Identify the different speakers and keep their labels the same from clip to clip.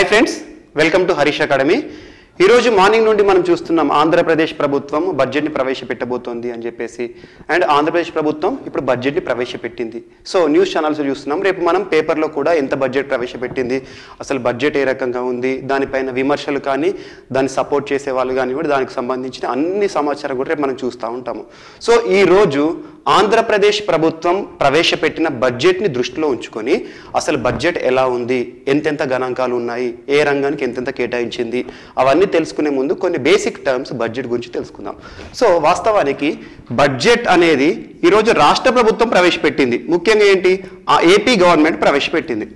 Speaker 1: Hi friends, welcome to Harish academy. ఈరోజు morning నుండి మనం చూస్తున్నాం ఆంధ్రప్రదేశ్ ప్రభుత్వం బడ్జెట్ని ప్రవేశపెట్టబోతోంది అని చెప్పేసి. అండ్ ఆంధ్రప్రదేశ్ ప్రభుత్వం ఇప్పుడు బడ్జెట్ని ప్రవేశపెట్టింది. సో న్యూస్ ఛానల్స్ చూస్తున్నాం. రేపు మనం పేపర్లో కూడా ఎంత బడ్జెట్ ప్రవేశపెట్టింది, అసలు బడ్జెట్ ఏ రకంగా ఉంది, దానిపైన విమర్శలు కానీ దాన్ని సపోర్ట్ చేసే వాళ్ళు కానీ కూడా దానికి సంబంధించిన అన్ని సమాచారం కూడా రేపు మనం చూస్తూ ఉంటాము. సో ఈరోజు ఆంధ్రప్రదేశ్ ప్రభుత్వం ప్రవేశపెట్టిన బడ్జెట్ని దృష్టిలో ఉంచుకొని అసలు బడ్జెట్ ఎలా ఉంది, ఎంతెంత గణాంకాలు ఉన్నాయి, ఏ రంగానికి ఎంతెంత కేటాయించింది, అవన్నీ తెలుసుకునే ముందు కొన్ని బేసిక్ టర్మ్స్ బడ్జెట్ గురించి తెలుసుకుందాం. సో వాస్తవానికి బడ్జెట్ అనేది ఈరోజు రాష్ట్ర ప్రభుత్వం ప్రవేశపెట్టింది. ముఖ్యంగా ఏంటి, ఆ ఏపీ గవర్నమెంట్ ప్రవేశపెట్టింది.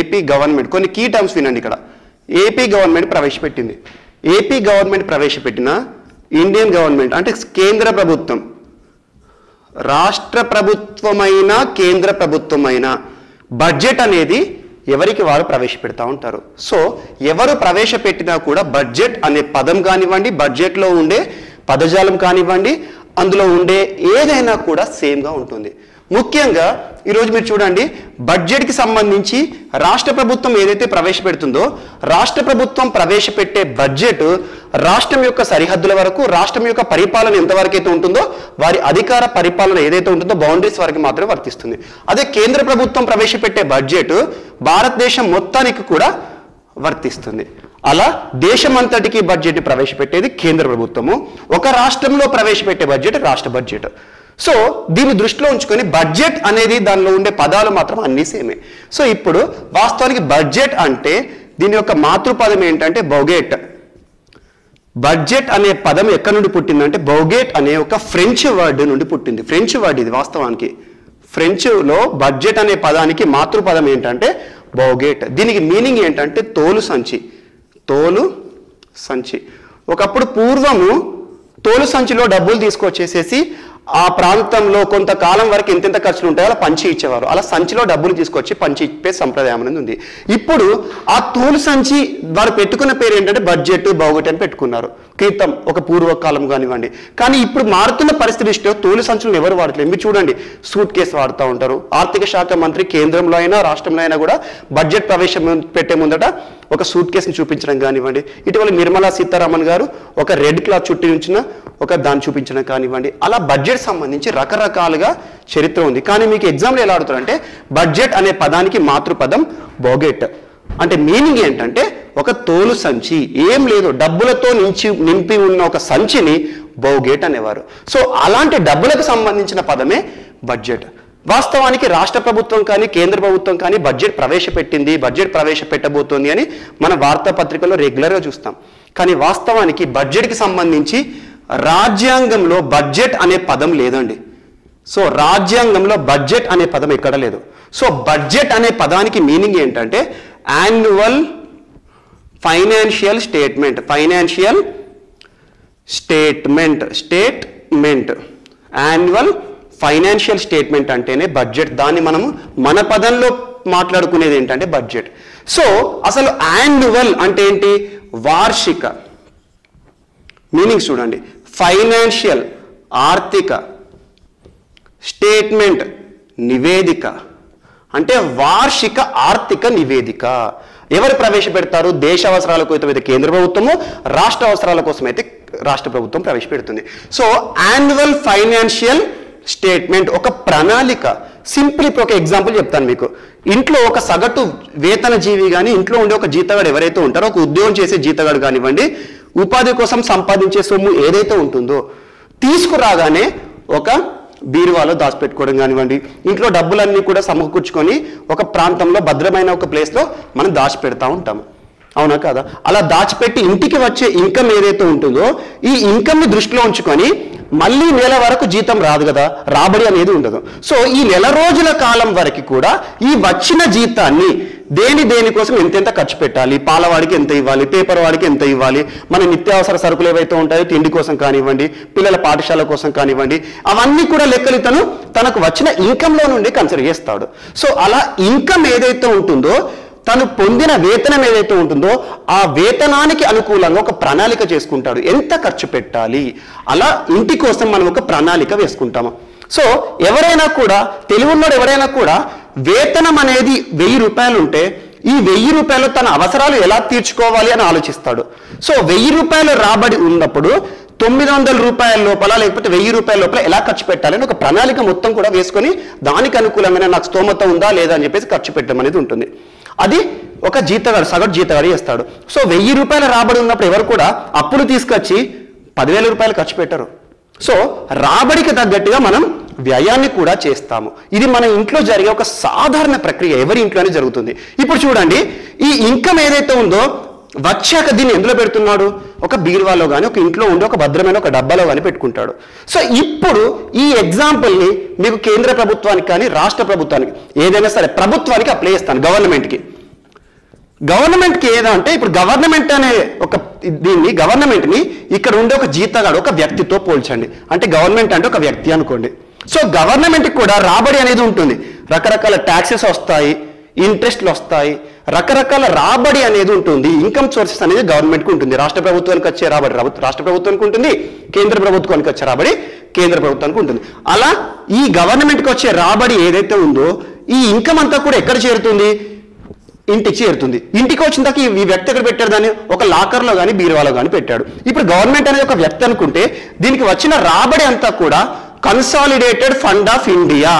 Speaker 1: ఏపీ గవర్నమెంట్ కొన్ని కీ టర్మ్స్ వినండి. ఇక్కడ ఏపీ గవర్నమెంట్ ప్రవేశపెట్టింది. ఏపీ గవర్నమెంట్ ప్రవేశపెట్టిన ఇండియన్ గవర్నమెంట్ అంటే కేంద్ర ప్రభుత్వం, రాష్ట్ర ప్రభుత్వమైన కేంద్ర ప్రభుత్వమైన బడ్జెట్ అనేది ఎవరికి వారు ప్రవేశపెడతా ఉంటారు. సో ఎవరు ప్రవేశపెట్టినా కూడా బడ్జెట్ అనే పదం కానివ్వండి, బడ్జెట్లో ఉండే పదజాలం కానివ్వండి, అందులో ఉండే ఏదైనా కూడా సేమ్గా ఉంటుంది. ముఖ్యంగా ఈరోజు మీరు చూడండి, బడ్జెట్కి సంబంధించి రాష్ట్ర ప్రభుత్వం ఏదైతే ప్రవేశపెడుతుందో, రాష్ట్ర ప్రభుత్వం ప్రవేశపెట్టే బడ్జెట్ రాష్ట్రం యొక్క సరిహద్దుల వరకు, రాష్ట్రం యొక్క పరిపాలన ఎంతవరకు అయితే ఉంటుందో, వారి అధికార పరిపాలన ఏదైతే ఉంటుందో బౌండరీస్ వరకు మాత్రమే వర్తిస్తుంది. అదే కేంద్ర ప్రభుత్వం ప్రవేశపెట్టే బడ్జెట్ భారతదేశం మొత్తానికి కూడా వర్తిస్తుంది. అలా దేశమంతటికి బడ్జెట్ని ప్రవేశపెట్టేది కేంద్ర ప్రభుత్వము, ఒక రాష్ట్రంలో ప్రవేశపెట్టే బడ్జెట్ రాష్ట్ర బడ్జెట్. సో దీన్ని దృష్టిలో ఉంచుకొని బడ్జెట్ అనేది దానిలో ఉండే పదాలు మాత్రం అన్నీ సేమే. సో ఇప్పుడు వాస్తవానికి బడ్జెట్ అంటే దీని యొక్క మాతృపదం ఏంటంటే బౌగేట్. బడ్జెట్ అనే పదం ఎక్కడి నుండి పుట్టిందంటే బౌగేట్ అనే ఒక ఫ్రెంచ్ వర్డ్ నుండి పుట్టింది. ఫ్రెంచ్ వర్డ్ ఇది. వాస్తవానికి ఫ్రెంచ్లో బడ్జెట్ అనే పదానికి మాతృపదం ఏంటంటే బౌగేట్. దీనికి మీనింగ్ ఏంటంటే తోలు సంచి. తోలు సంచి. ఒకప్పుడు పూర్వము తోలు సంచిలో డబ్బులు తీసుకొచ్చేసేసి ఆ ప్రాంతంలో కొంతకాలం వరకు ఎంతెంత ఖర్చులు ఉంటాయో అలా పంచి ఇచ్చేవారు. అలా సంచిలో డబ్బులు తీసుకొచ్చి పంచి ఇచ్చే సంప్రదాయం అనేది ఉంది. ఇప్పుడు ఆ తోలు సంచి వారు పెట్టుకున్న పేరు ఏంటంటే బడ్జెట్, బౌగెట్ అని పెట్టుకున్నారు క్రితం, ఒక పూర్వకాలం కానివ్వండి. కానీ ఇప్పుడు మారుతున్న పరిస్థితి దృష్ట్యా తోలు సంచులను ఎవరు వాడట్లేదు. మీరు చూడండి, సూట్ కేసు వాడుతూ ఉంటారు. ఆర్థిక శాఖ మంత్రి కేంద్రంలో అయినా రాష్ట్రంలో అయినా కూడా బడ్జెట్ పెట్టే ముందట ఒక సూట్ కేసుని చూపించడం కానివ్వండి, ఇటీవల నిర్మలా సీతారామన్ గారు ఒక రెడ్ క్లాత్ చుట్టి ఉంచిన ఒక దాన్ని చూపించడం కానివ్వండి, అలా బడ్జెట్ సంబంధించి రకరకాలుగా చరిత్ర ఉంది. కానీ మీకు ఎగ్జామ్లో ఎలా అడుగుతారంటే బడ్జెట్ అనే పదానికి మాతృపదం బౌగెట్. అంటే మీనింగ్ ఏంటంటే ఒక తోలు సంచి, ఏం లేదు డబ్బులతో నింపి ఉన్న ఒక సంచిని బౌగెట్ అనేవారు. సో అలాంటి డబ్బులకు సంబంధించిన పదమే బడ్జెట్. వాస్తవానికి రాష్ట్ర ప్రభుత్వం కానీ కేంద్ర ప్రభుత్వం కానీ బడ్జెట్ ప్రవేశపెట్టింది, బడ్జెట్ ప్రవేశపెట్టబోతోంది అని మన వార్తాపత్రికల్లో రెగ్యులర్గా చూస్తాం. కానీ వాస్తవానికి బడ్జెట్కి సంబంధించి రాజ్యాంగంలో బడ్జెట్ అనే పదం లేదండి. సో రాజ్యాంగంలో బడ్జెట్ అనే పదం ఎక్కడ లేదు. సో బడ్జెట్ అనే పదానికి మీనింగ్ ఏంటంటే annual financial statement. Financial statement, statement, annual financial statement అంటేనే బడ్జెట్. దాన్ని మనము మన పదంలో మాట్లాడుకునేది ఏంటంటే బడ్జెట్. సో అసలు యాన్యువల్ అంటే ఏంటి, వార్షిక. మీనింగ్ చూడండి, ఫైనాన్షియల్ ఆర్థిక, స్టేట్మెంట్ నివేదిక, అంటే వార్షిక ఆర్థిక నివేదిక. ఎవరు ప్రవేశపెడతారు, దేశ అవసరాల కోసం అయితే కేంద్ర ప్రభుత్వము, రాష్ట్ర అవసరాల కోసం అయితే రాష్ట్ర ప్రభుత్వం ప్రవేశపెడుతుంది. సో యాన్యువల్ ఫైనాన్షియల్ స్టేట్మెంట్ ఒక ప్రణాళిక. సింపుల్ ఇప్పుడు ఒక ఎగ్జాంపుల్ చెప్తాను మీకు. ఇంట్లో ఒక సగటు వేతన జీవి కానీ, ఇంట్లో ఉండే ఒక జీతగాడు ఎవరైతే ఉంటారో, ఒక ఉద్యోగం చేసే జీతగాడు కానివ్వండి, ఉపాధి కోసం సంపాదించే సొమ్ము ఏదైతే ఉంటుందో తీసుకురాగానే ఒక బీరువాలో దాచిపెట్టుకోవడం కానివ్వండి, ఇంట్లో డబ్బులన్నీ కూడా సమకూర్చుకొని ఒక ప్రాంతంలో భద్రమైన ఒక ప్లేస్లో మనం దాచిపెడతా ఉంటాము. అవునా కదా? అలా దాచిపెట్టి ఇంటికి వచ్చే ఇన్కమ్ ఏదైతే ఉంటుందో ఈ ఇన్కమ్ని దృష్టిలో ఉంచుకొని మళ్ళీ నెల వరకు జీతం రాదు కదా, రాబడి అనేది ఉండదు. సో ఈ నెల రోజుల కాలం వరకు కూడా ఈ వచ్చిన జీతాన్ని దేనికోసం ఎంతెంత ఖర్చు పెట్టాలి, పాలవాడికి ఎంత ఇవ్వాలి, పేపర్ వాడికి ఎంత ఇవ్వాలి, మన నిత్యావసర సరుకులు ఏవైతే ఉంటాయో తిండి కోసం కానివ్వండి, పిల్లల పాఠశాల కోసం కానివ్వండి, అవన్నీ కూడా లెక్కలు తనకు వచ్చిన ఇన్కంలో నుండి కన్సిడర్ చేస్తాడు. సో అలా ఇన్కమ్ ఏదైతే ఉంటుందో, తను పొందిన వేతనం ఏదైతే ఉంటుందో ఆ వేతనానికి అనుకూలంగా ఒక ప్రణాళిక చేసుకుంటాడు, ఎంత ఖర్చు పెట్టాలి. అలా ఇంటి కోసం మనం ఒక ప్రణాళిక వేసుకుంటాము. సో ఎవరైనా కూడా తెలివి ఉన్నోడు ఎవరైనా కూడా వేతనం అనేది 1000 రూపాయలు ఉంటే ఈ 1000 రూపాయలు తన అవసరాలు ఎలా తీర్చుకోవాలి అని ఆలోచిస్తాడు. సో 1000 రూపాయలు రాబడి ఉన్నప్పుడు 900 రూపాయల లోపల లేకపోతే 1000 రూపాయల లోపల ఎలా ఖర్చు పెట్టాలని ఒక ప్రణాళిక మొత్తం కూడా వేసుకొని దానికి అనుకూలమైన నాకు స్తోమత ఉందా లేదా అని చెప్పేసి ఖర్చు పెట్టడం అనేది ఉంటుంది. అది ఒక జీతగాడు, సగటు జీతగాడు చేస్తాడు. సో 1000 రూపాయల రాబడి ఉన్నప్పుడు ఎవరు కూడా అప్పులు తీసుకొచ్చి 10,000 రూపాయలు ఖర్చు పెట్టరు. సో రాబడికి తగ్గట్టుగా మనం వ్యయాన్ని కూడా చేస్తాము. ఇది మన ఇంట్లో జరిగే ఒక సాధారణ ప్రక్రియ, ఎవరి ఇంట్లోనే జరుగుతుంది. ఇప్పుడు చూడండి, ఈ ఇన్కమ్ ఏదైతే ఉందో వచ్చాక దీన్ని ఎందులో పెడుతున్నాడు? ఒక బీరువాలో కానీ ఒక ఇంట్లో ఉండే ఒక భద్రమైన ఒక డబ్బాలో కానీ పెట్టుకుంటాడు. సో ఇప్పుడు ఈ ఎగ్జాంపుల్ని మీకు కేంద్ర ప్రభుత్వానికి కానీ రాష్ట్ర ప్రభుత్వానికి ఏదైనా సరే ప్రభుత్వానికి అప్లై చేస్తాను. గవర్నమెంట్కి ఏదంటే ఇప్పుడు గవర్నమెంట్ అనే ఒక గవర్నమెంట్ని ఇక్కడ ఉండే ఒక జీతగాడు ఒక వ్యక్తితో పోల్చండి. అంటే గవర్నమెంట్ అంటే ఒక వ్యక్తి అనుకోండి. సో గవర్నమెంట్కి కూడా రాబడి అనేది ఉంటుంది. రకరకాల ట్యాక్సెస్ వస్తాయి, ఇంట్రెస్ట్లు వస్తాయి, రకరకాల రాబడి అనేది ఉంటుంది. ఇన్కమ్ సోర్సెస్ అనేది గవర్నమెంట్కి ఉంటుంది. రాష్ట్ర ప్రభుత్వానికి వచ్చే రాబడి రాష్ట్ర ప్రభుత్వానికి ఉంటుంది, కేంద్ర ప్రభుత్వానికి వచ్చే రాబడి కేంద్ర ప్రభుత్వానికి ఉంటుంది. అలా ఈ గవర్నమెంట్కి వచ్చే రాబడి ఏదైతే ఉందో ఈ ఇన్కమ్ అంతా కూడా ఎక్కడ చేరుతుంది? ఇంటికి చేరుతుంది. ఇంటికి వచ్చిన దాకా ఈ వ్యక్తి ఎక్కడ పెట్టాడు? దాన్ని ఒక లాకర్లో కానీ బీరువాలో కానీ పెట్టాడు. ఇప్పుడు గవర్నమెంట్ అనేది ఒక వ్యక్తి అనుకుంటే దీనికి వచ్చిన రాబడి అంతా కూడా కన్సాలిడేటెడ్ ఫండ్ ఆఫ్ ఇండియా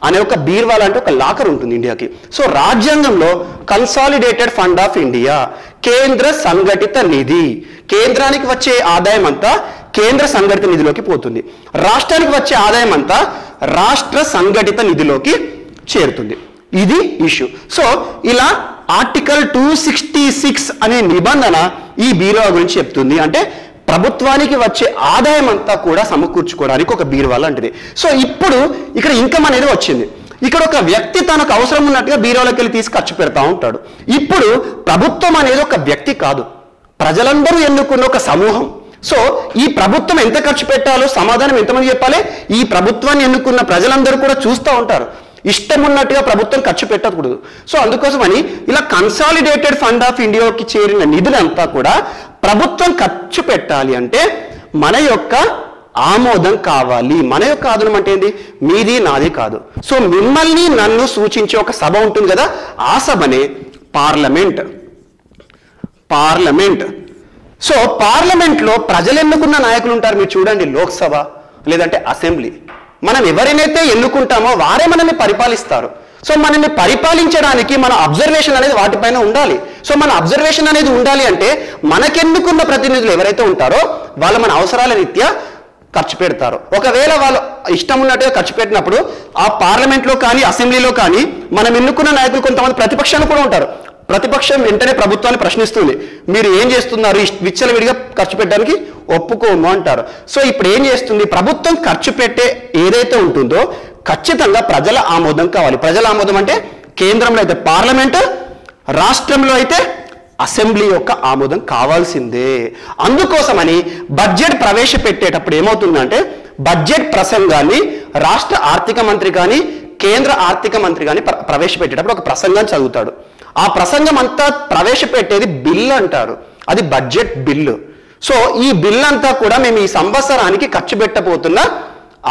Speaker 1: అనే ఒక బీరువా అంటే ఒక లాకర్ ఉంటుంది ఇండియాకి. సో రాజ్యాంగంలో కన్సాలిడేటెడ్ ఫండ్ ఆఫ్ ఇండియా, కేంద్ర సంఘటిత నిధి, కేంద్రానికి వచ్చే ఆదాయం అంతా కేంద్ర సంఘటిత నిధిలోకి పోతుంది, రాష్ట్రానికి వచ్చే ఆదాయం అంతా రాష్ట్ర సంఘటిత నిధిలోకి చేరుతుంది. ఇది ఇష్యూ. సో ఇలా ఆర్టికల్ 266 అనే నిబంధన ఈ బీరువా గురించి చెప్తుంది. అంటే ప్రభుత్వానికి వచ్చే ఆదాయం అంతా కూడా సమకూర్చుకోవడానికి ఒక బీరువా లాంటిది. సో ఇప్పుడు ఇక్కడ ఇన్కమ్ అనేది వచ్చింది. ఇక్కడ ఒక వ్యక్తి తనకు అవసరం ఉన్నట్టుగా బీరువాలోకి వెళ్ళి తీసి ఖర్చు పెడతా ఉంటాడు. ఇప్పుడు ప్రభుత్వం అనేది ఒక వ్యక్తి కాదు, ప్రజలందరూ ఎన్నుకున్న ఒక సమూహం. సో ఈ ప్రభుత్వం ఎంత ఖర్చు పెట్టాలో సమాధానం ఎంతమంది చెప్పాలి? ఈ ప్రభుత్వాన్ని ఎన్నుకున్న ప్రజలందరూ కూడా చూస్తూ ఉంటారు. ఇష్టం ఉన్నట్టుగా ప్రభుత్వం ఖర్చు పెట్టకూడదు. సో అందుకోసమని ఇలా కన్సాలిడేటెడ్ ఫండ్ ఆఫ్ ఇండియాకి చేరిన నిధులంతా కూడా ప్రభుత్వం ఖర్చు పెట్టాలి అంటే మన యొక్క ఆమోదం కావాలి. మన యొక్క ఆమోదం అంటే ఏంటి? మీది నాది కాదు. సో మిమ్మల్ని నన్ను సూచించే ఒక సభ ఉంటుంది కదా, ఆ సభనే పార్లమెంట్. సో పార్లమెంట్లో ప్రజలు ఎన్నుకున్న నాయకులు ఉంటారు. మీరు చూడండి, లోక్సభ లేదంటే అసెంబ్లీ, మనం ఎవరినైతే ఎన్నుకుంటామో వారే మనల్ని పరిపాలిస్తారు. సో మనల్ని పరిపాలించడానికి మన అబ్జర్వేషన్ అనేది వాటిపైన ఉండాలి. సో మన అబ్జర్వేషన్ అనేది ఉండాలి అంటే మనకెన్నుకున్న ప్రతినిధులు ఎవరైతే ఉంటారో వాళ్ళు మన అవసరాల రీత్యా ఖర్చు పెడతారు. ఒకవేళ వాళ్ళు ఇష్టం ఉన్నట్టుగా ఖర్చు పెట్టినప్పుడు ఆ పార్లమెంట్లో కానీ అసెంబ్లీలో కానీ మనం ఎన్నుకున్న నాయకులు కొంతమంది ప్రతిపక్షాలు కూడా ఉంటారు. ప్రతిపక్షం వెంటనే ప్రభుత్వాన్ని ప్రశ్నిస్తుంది, మీరు ఏం చేస్తున్నారు, విచ్చలవిడిగా ఖర్చు పెట్టడానికి ఒప్పుకోము అంటారు. సో ఇప్పుడు ఏం చేస్తుంది? ప్రభుత్వం ఖర్చు పెట్టే ఏదైతే ఉంటుందో ఖచ్చితంగా ప్రజల ఆమోదం కావాలి. ప్రజల ఆమోదం అంటే కేంద్రంలో అయితే పార్లమెంట్, రాష్ట్రంలో అయితే అసెంబ్లీ యొక్క ఆమోదం కావాల్సిందే. అందుకోసమని బడ్జెట్ ప్రవేశపెట్టేటప్పుడు ఏమవుతుందంటే బడ్జెట్ ప్రసంగాన్ని రాష్ట్ర ఆర్థిక మంత్రి కానీ కేంద్ర ఆర్థిక మంత్రి కానీ ప్రవేశపెట్టేటప్పుడు ఒక ప్రసంగాన్ని చదువుతాడు. ఆ ప్రసంగం అంతా ప్రవేశపెట్టేది బిల్ అంటారు, అది బడ్జెట్ బిల్లు. సో ఈ బిల్ అంతా కూడా మేము ఈ సంవత్సరానికి ఖర్చు పెట్టబోతున్న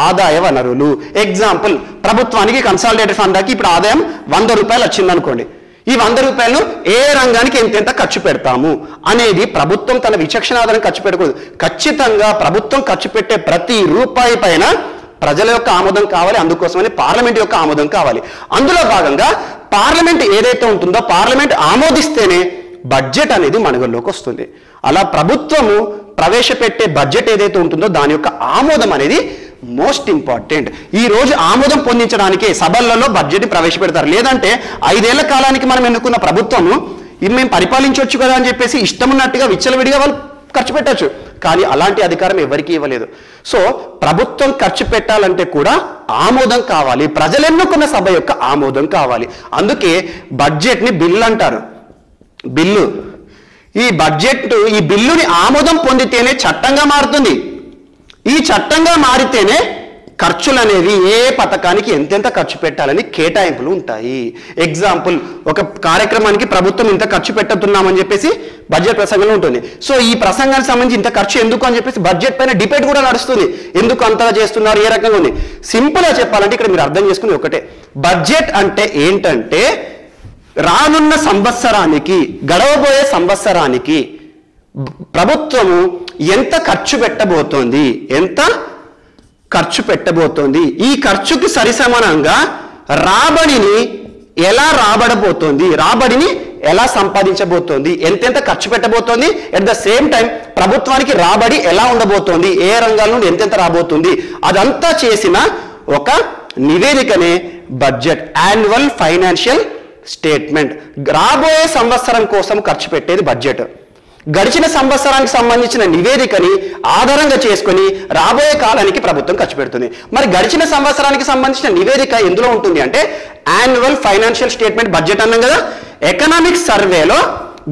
Speaker 1: ఆదాయ వనరులు. ఎగ్జాంపుల్, ప్రభుత్వానికి కన్సాలిడేటెడ్ ఫండ్కి ఇప్పుడు ఆదాయం 100 రూపాయలు వచ్చిందనుకోండి. ఈ 100 రూపాయలు ఏ రంగానికి ఎంతెంత ఖర్చు పెడతాము అనేది ప్రభుత్వం తన విచక్షణ ఆధారం ఖర్చు పెట్టకూడదు. ఖచ్చితంగా ప్రభుత్వం ఖర్చు పెట్టే ప్రతి రూపాయి పైన ప్రజల యొక్క ఆమోదం కావాలి. అందుకోసమని పార్లమెంట్ యొక్క ఆమోదం కావాలి. అందులో భాగంగా పార్లమెంట్ ఏదైతే ఉంటుందో పార్లమెంట్ ఆమోదిస్తేనే బడ్జెట్ అనేది మనుగడలోకి వస్తుంది. అలా ప్రభుత్వము ప్రవేశపెట్టే బడ్జెట్ ఏదైతే ఉంటుందో దాని యొక్క ఆమోదం అనేది మోస్ట్ ఇంపార్టెంట్. ఈ రోజు ఆమోదం పొందించడానికి సభలలో బడ్జెట్ ప్రవేశపెడతారు. లేదంటే 5 ఏళ్ల కాలానికి మనం ఎన్నుకున్న ప్రభుత్వము ఇది మేము పరిపాలించవచ్చు కదా అని చెప్పేసి ఇష్టం ఉన్నట్టుగా విచ్చలవిడిగా వాళ్ళు ఖర్చు పెట్టచ్చు. కానీ అలాంటి అధికారం ఎవరికీ ఇవ్వలేదు. సో ప్రభుత్వం ఖర్చు పెట్టాలంటే కూడా ఆమోదం కావాలి, ప్రజలు ఎన్నుకున్న సభ యొక్క ఆమోదం కావాలి. అందుకే బడ్జెట్ని బిల్ అంటారు. బిల్లు, ఈ బిల్లుని ఆమోదం పొందితేనే చట్టంగా మారుతుంది. ఈ చట్టంగా మారితేనే ఖర్చులు అనేవి ఏ పథకానికి ఎంతెంత ఖర్చు పెట్టాలని కేటాయింపులు ఉంటాయి. ఎగ్జాంపుల్, ఒక కార్యక్రమానికి ప్రభుత్వం ఇంత ఖర్చు పెట్టతున్నామని చెప్పేసి బడ్జెట్ ప్రసంగంలో ఉంటుంది. సో ఈ ప్రసంగానికి సంబంధించి ఇంత ఖర్చు ఎందుకు అని చెప్పేసి బడ్జెట్ పైన డిబేట్ కూడా నడుస్తుంది. ఎందుకు అంతగా చేస్తున్నారు, ఏ రకంగా ఉంది. సింపుల్గా చెప్పాలంటే ఇక్కడ మీరు అర్థం చేసుకుని ఒకటే, బడ్జెట్ అంటే ఏంటంటే రానున్న సంవత్సరానికి, గడవబోయే సంవత్సరానికి ప్రభుత్వము ఎంత ఖర్చు పెట్టబోతోంది, ఎంత ఖర్చు పెట్టబోతోంది, ఈ ఖర్చుకి సరిసమానంగా రాబడిని ఎలా రాబడబోతోంది, రాబడిని ఎలా సంపాదించబోతోంది, ఎంతెంత ఖర్చు పెట్టబోతోంది, ఎట్ ద సేమ్ టైం ప్రభుత్వానికి రాబడి ఎలా ఉండబోతోంది, ఏ రంగాల నుండి ఎంతెంత రాబోతుంది, అదంతా చేసిన ఒక నివేదికనే బడ్జెట్, యాన్యువల్ ఫైనాన్షియల్ స్టేట్మెంట్. రాబోయే సంవత్సరం కోసం ఖర్చు పెట్టేది బడ్జెట్. గడిచిన సంవత్సరానికి సంబంధించిన నివేదికని ఆధారంగా చేసుకొని రాబోయే కాలానికి ప్రభుత్వం ఖర్చు పెడుతుంది. మరి గడిచిన సంవత్సరానికి సంబంధించిన నివేదిక ఎందులో ఉంటుంది అంటే యాన్యువల్ ఫైనాన్షియల్ స్టేట్మెంట్ బడ్జెట్ అన్నాం కదా. ఎకనామిక్ సర్వేలో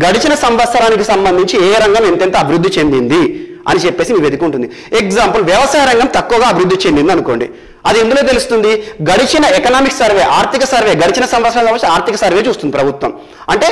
Speaker 1: గడిచిన సంవత్సరానికి సంబంధించి ఏ రంగం ఎంతెంత అభివృద్ధి చెందింది అని చెప్పేసి నివేదిక ఉంటుంది. ఎగ్జాంపుల్, వ్యవసాయ రంగం తక్కువగా అభివృద్ధి చెందింది అనుకోండి, అది ఎందులో తెలుస్తుంది? గడిచిన ఎకనామిక్ సర్వే, ఆర్థిక సర్వే, గడిచిన సంవత్సరాల ఆర్థిక సర్వే చూస్తుంది ప్రభుత్వం. అంటే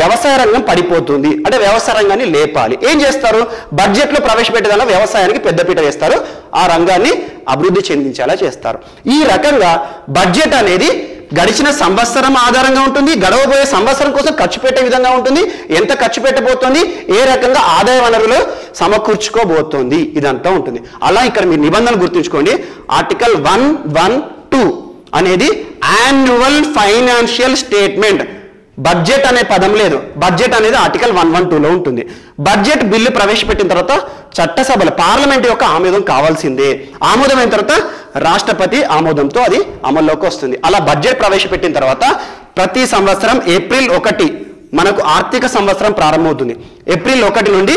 Speaker 1: వ్యవసాయ రంగం పడిపోతుంది అంటే వ్యవసాయ రంగాన్ని లేపాలి. ఏం చేస్తారు? బడ్జెట్లో ప్రవేశపెట్టేదానిలో వ్యవసాయానికి పెద్దపీట వేస్తారు, ఆ రంగాన్ని అభివృద్ధి చెందించేలా చేస్తారు. ఈ రకంగా బడ్జెట్ అనేది గడిచిన సంవత్సరం ఆధారంగా ఉంటుంది, గడవబోయే సంవత్సరం కోసం ఖర్చు పెట్టే విధంగా ఉంటుంది, ఎంత ఖర్చు పెట్టబోతోంది, ఏ రకంగా ఆదాయ వనరులు సమకూర్చుకోబోతోంది, ఇదంతా ఉంటుంది. అలా ఇక్కడ మీరు నిబంధనలు గుర్తుంచుకోండి. ఆర్టికల్ 112 అనేది యాన్యువల్ ఫైనాన్షియల్ స్టేట్మెంట్. బడ్జెట్ అనే పదం లేదు, బడ్జెట్ అనేది ఆర్టికల్ 112లో ఉంటుంది. బడ్జెట్ బిల్లు ప్రవేశపెట్టిన తర్వాత చట్టసభలు, పార్లమెంట్ యొక్క ఆమోదం కావాల్సిందే. ఆమోదం అయిన తర్వాత రాష్ట్రపతి ఆమోదంతో అది అమల్లోకి వస్తుంది. అలా బడ్జెట్ ప్రవేశపెట్టిన తర్వాత ప్రతి సంవత్సరం ఏప్రిల్ 1 మనకు ఆర్థిక సంవత్సరం ప్రారంభమవుతుంది. ఏప్రిల్ 1 నుండి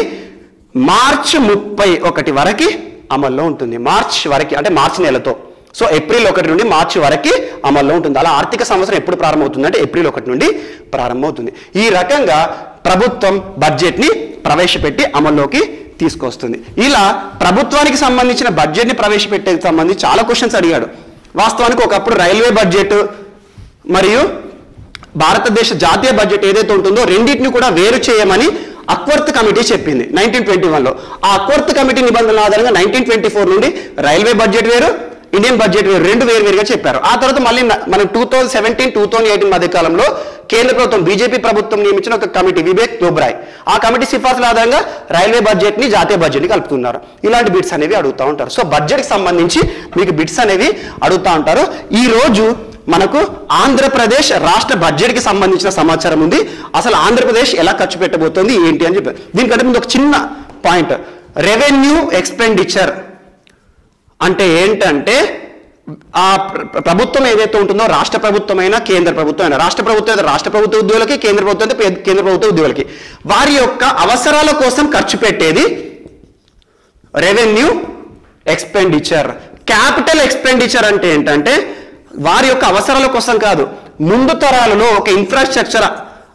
Speaker 1: మార్చ్ 31 వరకు అమల్లో ఉంటుంది. మార్చ్ వరకు అంటే మార్చి నెలతో. సో ఏప్రిల్ 1 నుండి మార్చి వరకు అమల్లో ఉంటుంది. అలా ఆర్థిక సంవత్సరం ఎప్పుడు ప్రారంభమవుతుంది అంటే ఏప్రిల్ 1 నుండి ప్రారంభమవుతుంది. ఈ రకంగా ప్రభుత్వం బడ్జెట్ని ప్రవేశపెట్టి అమల్లోకి తీసుకొస్తుంది. ఇలా ప్రభుత్వానికి సంబంధించిన బడ్జెట్ని ప్రవేశపెట్టేకి సంబంధించి చాలా క్వశ్చన్స్ అడిగాడు. వాస్తవానికి ఒకప్పుడు రైల్వే బడ్జెట్ మరియు భారతదేశ జాతీయ బడ్జెట్ ఏదైతే ఉంటుందో రెండింటిని కూడా వేరు చేయమని అక్వర్త్ కమిటీ చెప్పింది 1921లో. ఆ అక్వర్త్ కమిటీ నిబంధనల ఆధారంగా 1924 నుండి రైల్వే బడ్జెట్ వేరు, ఇండియన్ బడ్జెట్ వేరు, రెండు వేరుగా చెప్పారు. ఆ తర్వాత మళ్ళీ మనం 2017-2018 మధ్య కాలంలో కేంద్ర ప్రభుత్వం, బీజేపీ ప్రభుత్వం నియమించిన ఒక కమిటీ, వివేక్ దోబ్రాయ్, ఆ కమిటీ సిఫార్సుల ఆధారంగా రైల్వే బడ్జెట్ ని జాతీయ బడ్జెట్ ని కలుపుతున్నారు. ఇలాంటి బిట్స్ అనేవి అడుగుతూ ఉంటారు. సో బడ్జెట్ కి సంబంధించి మీకు బిట్స్ అనేవి అడుగుతూ ఉంటారు. ఈ రోజు మనకు ఆంధ్రప్రదేశ్ రాష్ట్ర బడ్జెట్ కి సంబంధించిన సమాచారం ఉంది. అసలు ఆంధ్రప్రదేశ్ ఎలా ఖర్చు పెట్టబోతోంది ఏంటి అని చెప్పారు. దీనికంటే ముందు ఒక చిన్న పాయింట్, రెవెన్యూ ఎక్స్పెండిచర్ అంటే ఏంటంటే ఆ ప్రభుత్వం ఏదైతే ఉంటుందో, రాష్ట్ర ప్రభుత్వమైనా కేంద్ర ప్రభుత్వమైనా, రాష్ట్ర ప్రభుత్వ ఉద్యోగులకి, కేంద్ర ప్రభుత్వ ఉద్యోగులకి వారి యొక్క అవసరాల కోసం ఖర్చు పెట్టేది రెవెన్యూ ఎక్స్పెండిచర్. క్యాపిటల్ ఎక్స్పెండిచర్ అంటే ఏంటంటే వారి యొక్క అవసరాల కోసం కాదు, ముందు తరాలలో ఒక ఇన్ఫ్రాస్ట్రక్చర్,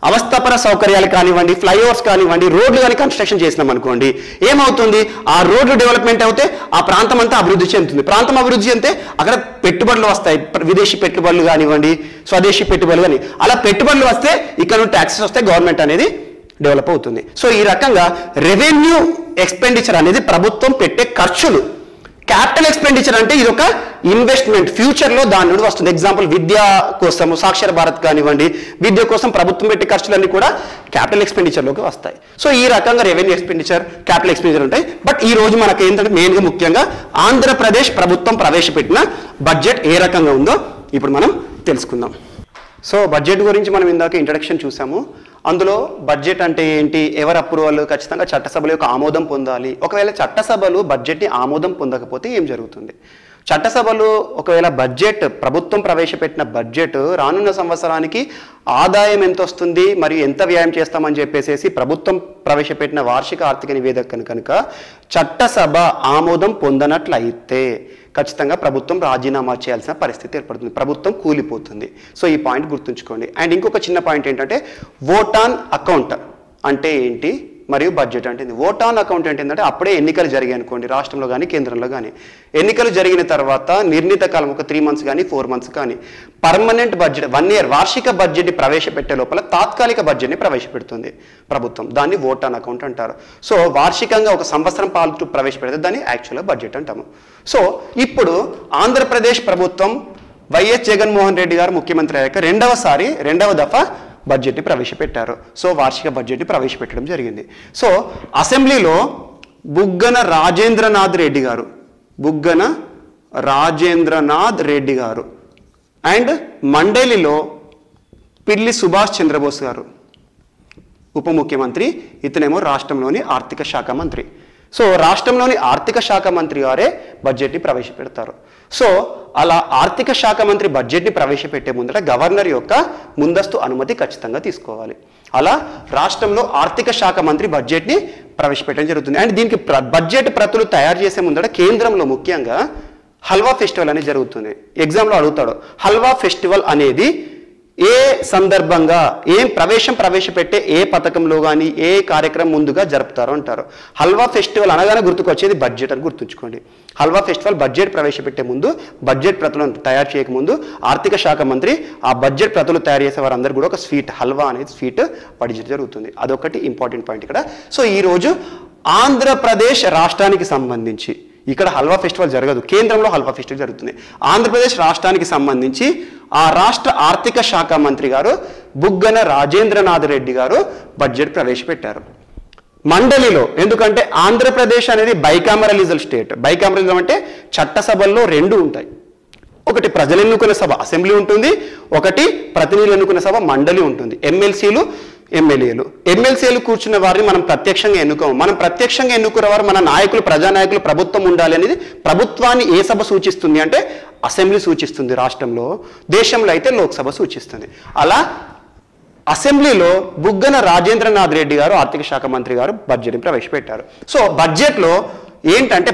Speaker 1: అవస్థాపన సౌకర్యాలు కానివ్వండి, ఫ్లైఓవర్స్ కానివ్వండి, రోడ్లు కానీ కన్స్ట్రక్షన్ చేసినాం అనుకోండి, ఏమవుతుంది? ఆ రోడ్లు డెవలప్మెంట్ అవుతే ఆ ప్రాంతం అంతా అభివృద్ధి చెందుతుంది. ప్రాంతం అభివృద్ధి చెందితే అక్కడ పెట్టుబడులు వస్తాయి, విదేశీ పెట్టుబడులు కానివ్వండి, స్వదేశీ పెట్టుబడులు కానీ. అలా పెట్టుబడులు వస్తే ఇక్కడ నుండి ట్యాక్సెస్ వస్తే గవర్నమెంట్ అనేది డెవలప్ అవుతుంది. సో ఈ రకంగా రెవెన్యూ ఎక్స్పెండిచర్ అనేది ప్రభుత్వం పెట్టే ఖర్చులు. క్యాపిటల్ ఎక్స్పెండిచర్ అంటే ఇది ఒక ఇన్వెస్ట్మెంట్, ఫ్యూచర్లో దాని నుండి వస్తుంది. ఎగ్జాంపుల్, విద్య కోసము సాక్షర భారత్ కానివ్వండి, విద్య కోసం ప్రభుత్వం పెట్టే ఖర్చులన్నీ కూడా క్యాపిటల్ ఎక్స్పెండిచర్లోకి వస్తాయి. సో ఈ రకంగా రెవెన్యూ ఎక్స్పెండిచర్, క్యాపిటల్ ఎక్స్పెండిచర్ ఉంటాయి. బట్ ఈ రోజు మనకు ఏంటంటే మెయిన్గా ముఖ్యంగా ఆంధ్రప్రదేశ్ ప్రభుత్వం ప్రవేశపెట్టిన బడ్జెట్ ఏ రకంగా ఉందో ఇప్పుడు మనం తెలుసుకుందాం. సో బడ్జెట్ గురించి మనం ఇందాక ఇంట్రడక్షన్ చూసాము. అందులో బడ్జెట్ అంటే ఏంటి, ఎవరు అప్రూవల్, ఖచ్చితంగా చట్టసభల యొక్క ఆమోదం పొందాలి. ఒకవేళ చట్టసభలు బడ్జెట్ని ఆమోదం పొందకపోతే ఏం జరుగుతుంది? చట్టసభలు ఒకవేళ బడ్జెట్, ప్రభుత్వం ప్రవేశపెట్టిన బడ్జెట్ రానున్న సంవత్సరానికి ఆదాయం ఎంత వస్తుంది మరియు ఎంత వ్యయం చేస్తామని చెప్పేసి ప్రభుత్వం ప్రవేశపెట్టిన వార్షిక ఆర్థిక నివేదికను కనుక చట్టసభ ఆమోదం పొందనట్లయితే ఖచ్చితంగా ప్రభుత్వం రాజీనామా చేయాల్సిన పరిస్థితి ఏర్పడుతుంది, ప్రభుత్వం కూలిపోతుంది. సో ఈ పాయింట్ గుర్తుంచుకోండి. అండ్ ఇంకొక చిన్న పాయింట్ ఏంటంటే ఓట్ ఆన్ అకౌంట్ అంటే ఏంటి మరియు బడ్జెట్ అంటే ఓట్ ఆన్ అకౌంట్ అంటే ఏంటంటే అప్పుడే ఎన్నికలు జరిగాయి అనుకోండి, రాష్ట్రంలో కానీ కేంద్రంలో కానీ. ఎన్నికలు జరిగిన తర్వాత నిర్ణీత కాలం, ఒక 3 months కానీ 4 months కానీ పర్మనెంట్ బడ్జెట్, 1 year వార్షిక బడ్జెట్ని ప్రవేశపెట్టే లోపల తాత్కాలిక బడ్జెట్ని ప్రవేశపెడుతుంది ప్రభుత్వం. దాన్ని ఓట్ ఆన్ అకౌంట్ అంటారు. సో వార్షికంగా ఒక సంవత్సరం పాటు ప్రవేశపెడితే దాన్ని యాక్చువల్గా బడ్జెట్ అంటాము. సో ఇప్పుడు ఆంధ్రప్రదేశ్ ప్రభుత్వం వైఎస్ జగన్మోహన్ రెడ్డి గారు ముఖ్యమంత్రి అయ్యాక రెండవ దఫా బడ్జెట్ని ప్రవేశపెట్టారు. సో వార్షిక బడ్జెట్ని ప్రవేశపెట్టడం జరిగింది. సో అసెంబ్లీలో బుగ్గన రాజేంద్రనాథ్ రెడ్డి గారు అండ్ మండలిలో పిల్లి సుభాష్ చంద్రబోస్ గారు ఉప ముఖ్యమంత్రి, ఇతనేమో రాష్ట్రంలోని ఆర్థిక శాఖ మంత్రి. సో రాష్ట్రంలోని ఆర్థిక శాఖ మంత్రి గారే బడ్జెట్ని ప్రవేశపెడతారు. సో అలా ఆర్థిక శాఖ మంత్రి బడ్జెట్ని ప్రవేశపెట్టే ముందర గవర్నర్ యొక్క ముందస్తు అనుమతి ఖచ్చితంగా తీసుకోవాలి. అలా రాష్ట్రంలో ఆర్థిక శాఖ మంత్రి బడ్జెట్ని ప్రవేశపెట్టడం జరుగుతుంది. అండ్ దీనికి బడ్జెట్ ప్రతులు తయారు చేసే ముందర కేంద్రంలో ముఖ్యంగా హల్వా ఫెస్టివల్ అనేది జరుగుతుంది. ఎగ్జామ్లో అడుగుతాడు, హల్వా ఫెస్టివల్ అనేది ఏ సందర్భంగా ప్రవేశపెట్టే ఏ పథకంలో కానీ ఏ కార్యక్రమం ముందుగా జరుపుతారో అంటారు. హల్వా ఫెస్టివల్ అనగానే గుర్తుకొచ్చేది బడ్జెట్ అని గుర్తుంచుకోండి. హల్వా ఫెస్టివల్ బడ్జెట్ ప్రవేశపెట్టే ముందు, బడ్జెట్ ప్రతులను తయారు చేయకముందు ఆర్థిక శాఖ మంత్రి ఆ బడ్జెట్ ప్రతులు తయారు చేసే వారందరూ కూడా ఒక స్వీట్, హల్వా అనేది స్వీట్ పడిచడం జరుగుతుంది. అదొకటి ఇంపార్టెంట్ పాయింట్ ఇక్కడ. సో ఈరోజు ఆంధ్రప్రదేశ్ రాష్ట్రానికి సంబంధించి ఇక్కడ హల్వా ఫెస్టివల్ జరగదు, కేంద్రంలో హల్వా ఫెస్టివల్ జరుగుతుంది. ఆంధ్రప్రదేశ్ రాష్ట్రానికి సంబంధించి ఆ రాష్ట్ర ఆర్థిక శాఖ మంత్రి గారు బుగ్గన రాజేంద్రనాథ్ రెడ్డి గారు బడ్జెట్ ప్రవేశపెట్టారు. మండలిలో, ఎందుకంటే ఆంధ్రప్రదేశ్ అనేది బైకామరలిజం స్టేట్. బైకామరలిజం అంటే చట్టసభల్లో రెండు ఉంటాయి. ఒకటి ప్రజలు ఎన్నుకునే సభ అసెంబ్లీ ఉంటుంది, ఒకటి ప్రతినిధులు ఎన్నుకునే సభ మండలి ఉంటుంది. ఎమ్మెల్సీలు కూర్చున్న వారిని మనం ప్రత్యక్షంగా ఎన్నుకోము. మనం ప్రత్యక్షంగా ఎన్నుకునే వారు మన నాయకులు, ప్రజానాయకులు, ప్రభుత్వం ఉండాలి అనేది ప్రభుత్వాన్ని ఏ సభ సూచిస్తుంది అంటే అసెంబ్లీ సూచిస్తుంది రాష్ట్రంలో, దేశంలో అయితే లోక్సభ సూచిస్తుంది. అలా అసెంబ్లీలో బుగ్గన రాజేంద్రనాథ్ రెడ్డి గారు ఆర్థిక శాఖ మంత్రి గారు బడ్జెట్ని ప్రవేశపెట్టారు. సో బడ్జెట్లో ఏంటంటే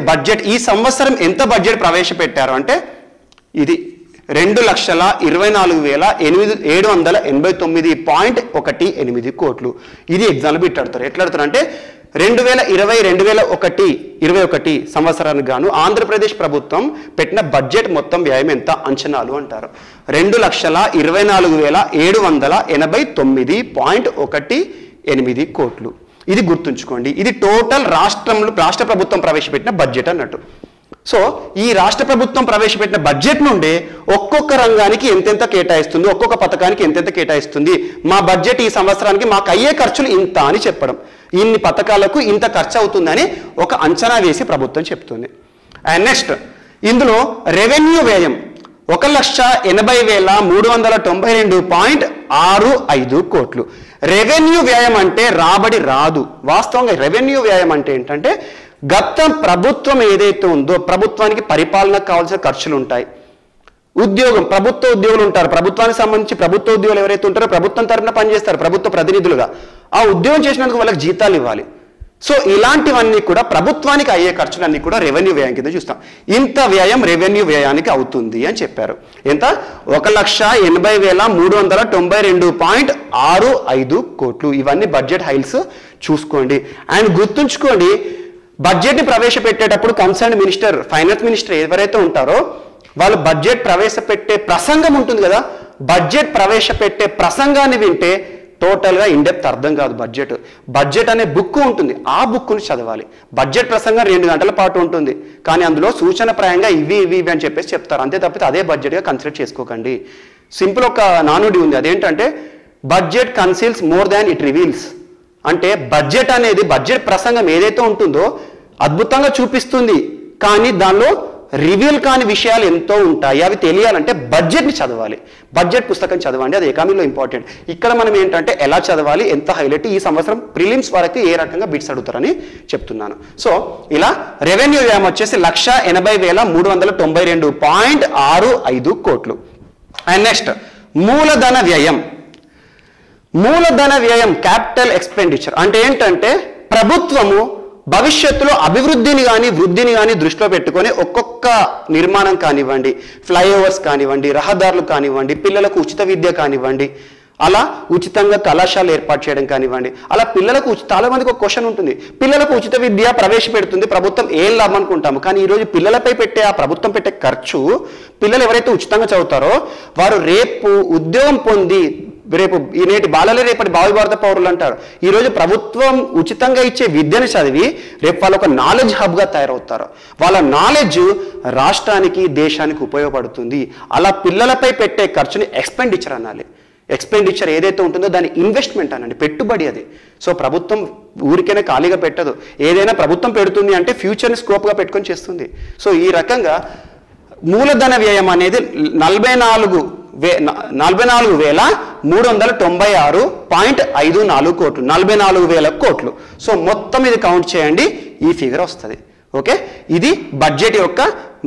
Speaker 1: ఈ సంవత్సరం ఎంత బడ్జెట్ ప్రవేశపెట్టారు అంటే ఇది 2,24,789.18 కోట్లు. ఇది ఎగ్జామ్లో బిట్టాడుతారు. ఎట్లా అడుగుతారు అంటే 2020-21 సంవత్సరానికి గాను ఆంధ్రప్రదేశ్ ప్రభుత్వం పెట్టిన బడ్జెట్ మొత్తం వ్యయం ఎంత అంచనాలు అంటారు. 2,24,789.18 కోట్లు. ఇది గుర్తుంచుకోండి. ఇది టోటల్ రాష్ట్ర ప్రభుత్వం ప్రవేశపెట్టిన బడ్జెట్ అన్నట్టు. సో ఈ రాష్ట్ర ప్రభుత్వం ప్రవేశపెట్టిన బడ్జెట్ నుండి ఒక్కొక్క రంగానికి ఎంతెంత కేటాయిస్తుంది, ఒక్కొక్క పథకానికి ఎంతెంత కేటాయిస్తుంది, మా బడ్జెట్ ఈ సంవత్సరానికి మాకు అయ్యే ఖర్చులు ఇంత అని చెప్పడం, ఇన్ని పథకాలకు ఇంత ఖర్చు అవుతుందని ఒక అంచనా వేసి ప్రభుత్వం చెప్తుంది. అండ్ నెక్స్ట్ ఇందులో రెవెన్యూ వ్యయం 1,80,392.65 కోట్లు. రెవెన్యూ వ్యయం అంటే రాబడి రాదు. వాస్తవంగా రెవెన్యూ వ్యయం అంటే ఏంటంటే గత ప్రభుత్వం ఏదైతే ఉందో ప్రభుత్వానికి పరిపాలనకు కావాల్సిన ఖర్చులు ఉంటాయి. ప్రభుత్వ ఉద్యోగులు ఉంటారు, ప్రభుత్వానికి సంబంధించి ప్రభుత్వ ఉద్యోగులు ఎవరైతే ఉంటారో ప్రభుత్వం తరఫున పనిచేస్తారు ప్రభుత్వ ప్రతినిధులుగా, ఆ ఉద్యోగం చేసినందుకు వాళ్ళకి జీతాలు ఇవ్వాలి. సో ఇలాంటివన్నీ కూడా ప్రభుత్వానికి అయ్యే ఖర్చులన్నీ కూడా రెవెన్యూ వ్యయం కింద చూస్తాం. ఇంత వ్యయం రెవెన్యూ వ్యయానికి అవుతుంది అని చెప్పారు. ఎంత? 1,80,392.65 కోట్లు. ఇవన్నీ బడ్జెట్ హైల్స్ చూసుకోండి. అండ్ గుర్తుంచుకోండి, బడ్జెట్ని ప్రవేశపెట్టేటప్పుడు కన్సర్న్ మినిస్టర్, ఫైనాన్స్ మినిస్టర్ ఎవరైతే ఉంటారో వాళ్ళు బడ్జెట్ ప్రవేశపెట్టే ప్రసంగం ఉంటుంది కదా, బడ్జెట్ ప్రవేశపెట్టే ప్రసంగాన్ని వింటే టోటల్గా ఇన్డెప్త్ అర్థం కాదు. బడ్జెట్ అనే బుక్ ఉంటుంది, ఆ బుక్ను చదవాలి. బడ్జెట్ ప్రసంగం 2 గంటల పాటు ఉంటుంది, కానీ అందులో సూచనప్రాయంగా ఇవి అని చెప్పేసి చెప్తారు. అంతే తప్పితే అదే బడ్జెట్గా కన్సిడర్ చేసుకోకండి. సింపుల్ ఒక నానుడి ఉంది, అదేంటంటే budget conceals more than it reveals. అంటే బడ్జెట్ అనేది, బడ్జెట్ ప్రసంగం ఏదైతే ఉంటుందో అద్భుతంగా చూపిస్తుంది, కానీ దానిలో రివీల్ కాని విషయాలు ఎంతో ఉంటాయి. అవి తెలియాలంటే బడ్జెట్ని చదవాలి, బడ్జెట్ పుస్తకం చదవండి, అది ఎకానమీలో ఇంపార్టెంట్. ఇక్కడ మనం ఏంటంటే ఎలా చదవాలి, ఎంత హైలైట్, ఈ సంవత్సరం ప్రిలిమ్స్ వరకు ఏ రకంగా బిట్స్ అడుగుతారని చెప్తున్నాను. సో ఇలా రెవెన్యూ వ్యయం వచ్చేసి 1,80,392.65 కోట్లు. అండ్ నెక్స్ట్ మూలధన వ్యయం క్యాపిటల్ ఎక్స్పెండిచర్ అంటే ఏంటంటే ప్రభుత్వము భవిష్యత్తులో అభివృద్ధిని కానీ వృద్ధిని కానీ దృష్టిలో పెట్టుకొని ఒక్కొక్క నిర్మాణం కానివ్వండి, ఫ్లైఓవర్స్ కానివ్వండి, రహదారులు కానివ్వండి, పిల్లలకు ఉచిత విద్య కానివ్వండి, అలా ఉచితంగా కళాశాలలు ఏర్పాటు చేయడం కానివ్వండి, అలా పిల్లలకు చాలా మందికి ఒక క్వశ్చన్ ఉంటుంది, పిల్లలకు ఉచిత విద్య ప్రవేశపెడుతుంది ప్రభుత్వం, ఏం లాభం అనుకుంటాము. కానీ ఈరోజు పిల్లలపై పెట్టే ఆ ప్రభుత్వం పెట్టే ఖర్చు, పిల్లలు ఎవరైతే ఉచితంగా చదువుతారో వారు రేపు ఉద్యోగం పొంది రేపు నేటి బాలలే రేపటి భావి భారత పౌరులు అంటారు. ఈరోజు ప్రభుత్వం ఉచితంగా ఇచ్చే విద్యను చదివి రేపు వాళ్ళు ఒక నాలెడ్జ్ హబ్గా తయారవుతారు. వాళ్ళ నాలెడ్జ్ రాష్ట్రానికి దేశానికి ఉపయోగపడుతుంది. అలా పిల్లలపై పెట్టే ఖర్చుని ఎక్స్పెండిచర్ అనాలి. ఎక్స్పెండిచర్ ఏదైతే ఉంటుందో దాని ఇన్వెస్ట్మెంట్ అనండి, పెట్టుబడి అది. సో ప్రభుత్వం ఊరికైనా ఖాళీగా పెట్టదు, ఏదైనా ప్రభుత్వం పెడుతుంది అంటే ఫ్యూచర్ని స్కోప్గా పెట్టుకొని చేస్తుంది. సో ఈ రకంగా మూలధన వ్యయం అనేది 44,396.54 కోట్లు, 44,000 కోట్లు. సో మొత్తం ఇది కౌంట్ చేయండి, ఈ ఫిగర్ వస్తుంది. ఓకే, ఇది బడ్జెట్ యొక్క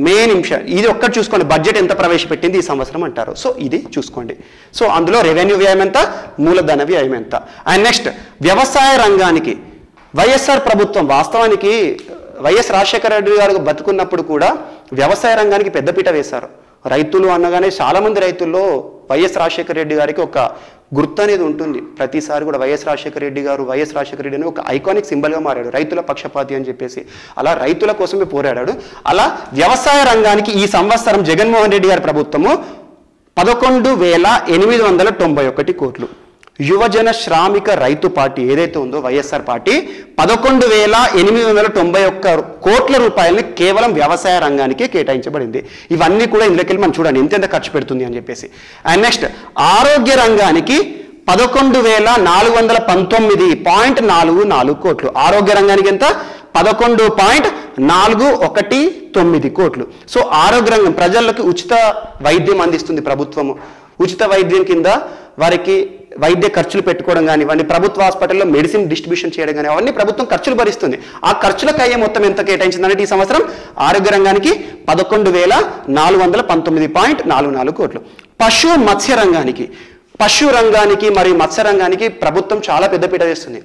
Speaker 1: మెయిన్ అంశం. ఇది ఒక్కటి చూసుకోండి, బడ్జెట్ ఎంత ప్రవేశపెట్టింది ఈ సంవత్సరం అంటారు. సో ఇది చూసుకోండి. సో అందులో రెవెన్యూ వ్యయం ఎంత, మూలధన వ్యయం ఎంత. అండ్ నెక్స్ట్ వ్యవసాయ రంగానికి వైఎస్ఆర్ ప్రభుత్వం, వాస్తవానికి వైఎస్ రాజశేఖర రెడ్డి గారు బతుకున్నప్పుడు కూడా వ్యవసాయ రంగానికి పెద్దపీట వేశారు. రైతులు అనగానే చాలామంది రైతుల్లో వైఎస్ రాజశేఖర రెడ్డి గారికి ఒక గుర్తు అనేది ఉంటుంది. ప్రతిసారి కూడా వైఎస్ రాజశేఖర రెడ్డి అని ఒక ఐకానిక్ సింబల్గా మారాడు, రైతుల పక్షపాతి అని చెప్పేసి. అలా రైతుల కోసమే పోరాడాడు. అలా వ్యవసాయ రంగానికి ఈ సంవత్సరం జగన్మోహన్ రెడ్డి గారి ప్రభుత్వము 11,891 కోట్లు. యువజన శ్రామిక రైతు పార్టీ ఏదైతే ఉందో వైఎస్ఆర్ పార్టీ 11,891 కోట్ల రూపాయలని కేవలం వ్యవసాయ రంగానికి కేటాయించబడింది. ఇవన్నీ కూడా ఇందులోకి మనం చూడండి ఎంత ఖర్చు పెడుతుంది అని చెప్పేసి. అండ్ నెక్స్ట్ ఆరోగ్య రంగానికి 11,419.44 కోట్లు. ఆరోగ్య రంగానికి ఎంత, 11.419 కోట్లు. సో ఆరోగ్య రంగం ప్రజలకు ఉచిత వైద్యం అందిస్తుంది ప్రభుత్వము. ఉచిత వైద్యం కింద వారికి వైద్య ఖర్చులు పెట్టుకోవడం కానివ్వండి, ప్రభుత్వ హాస్పిటల్లో మెడిసిన్ డిస్ట్రిబ్యూషన్ చేయడం కానీ అవన్నీ ప్రభుత్వం ఖర్చులు భరిస్తుంది. ఆ ఖర్చులకు అయ్యే మొత్తం ఎంత కేటాయించిందంటే ఈ సంవత్సరం ఆరోగ్య రంగానికి 11,419.44 కోట్లు. పశు రంగానికి మరియు మత్స్య రంగానికి ప్రభుత్వం చాలా పెద్దపీట వేస్తుంది.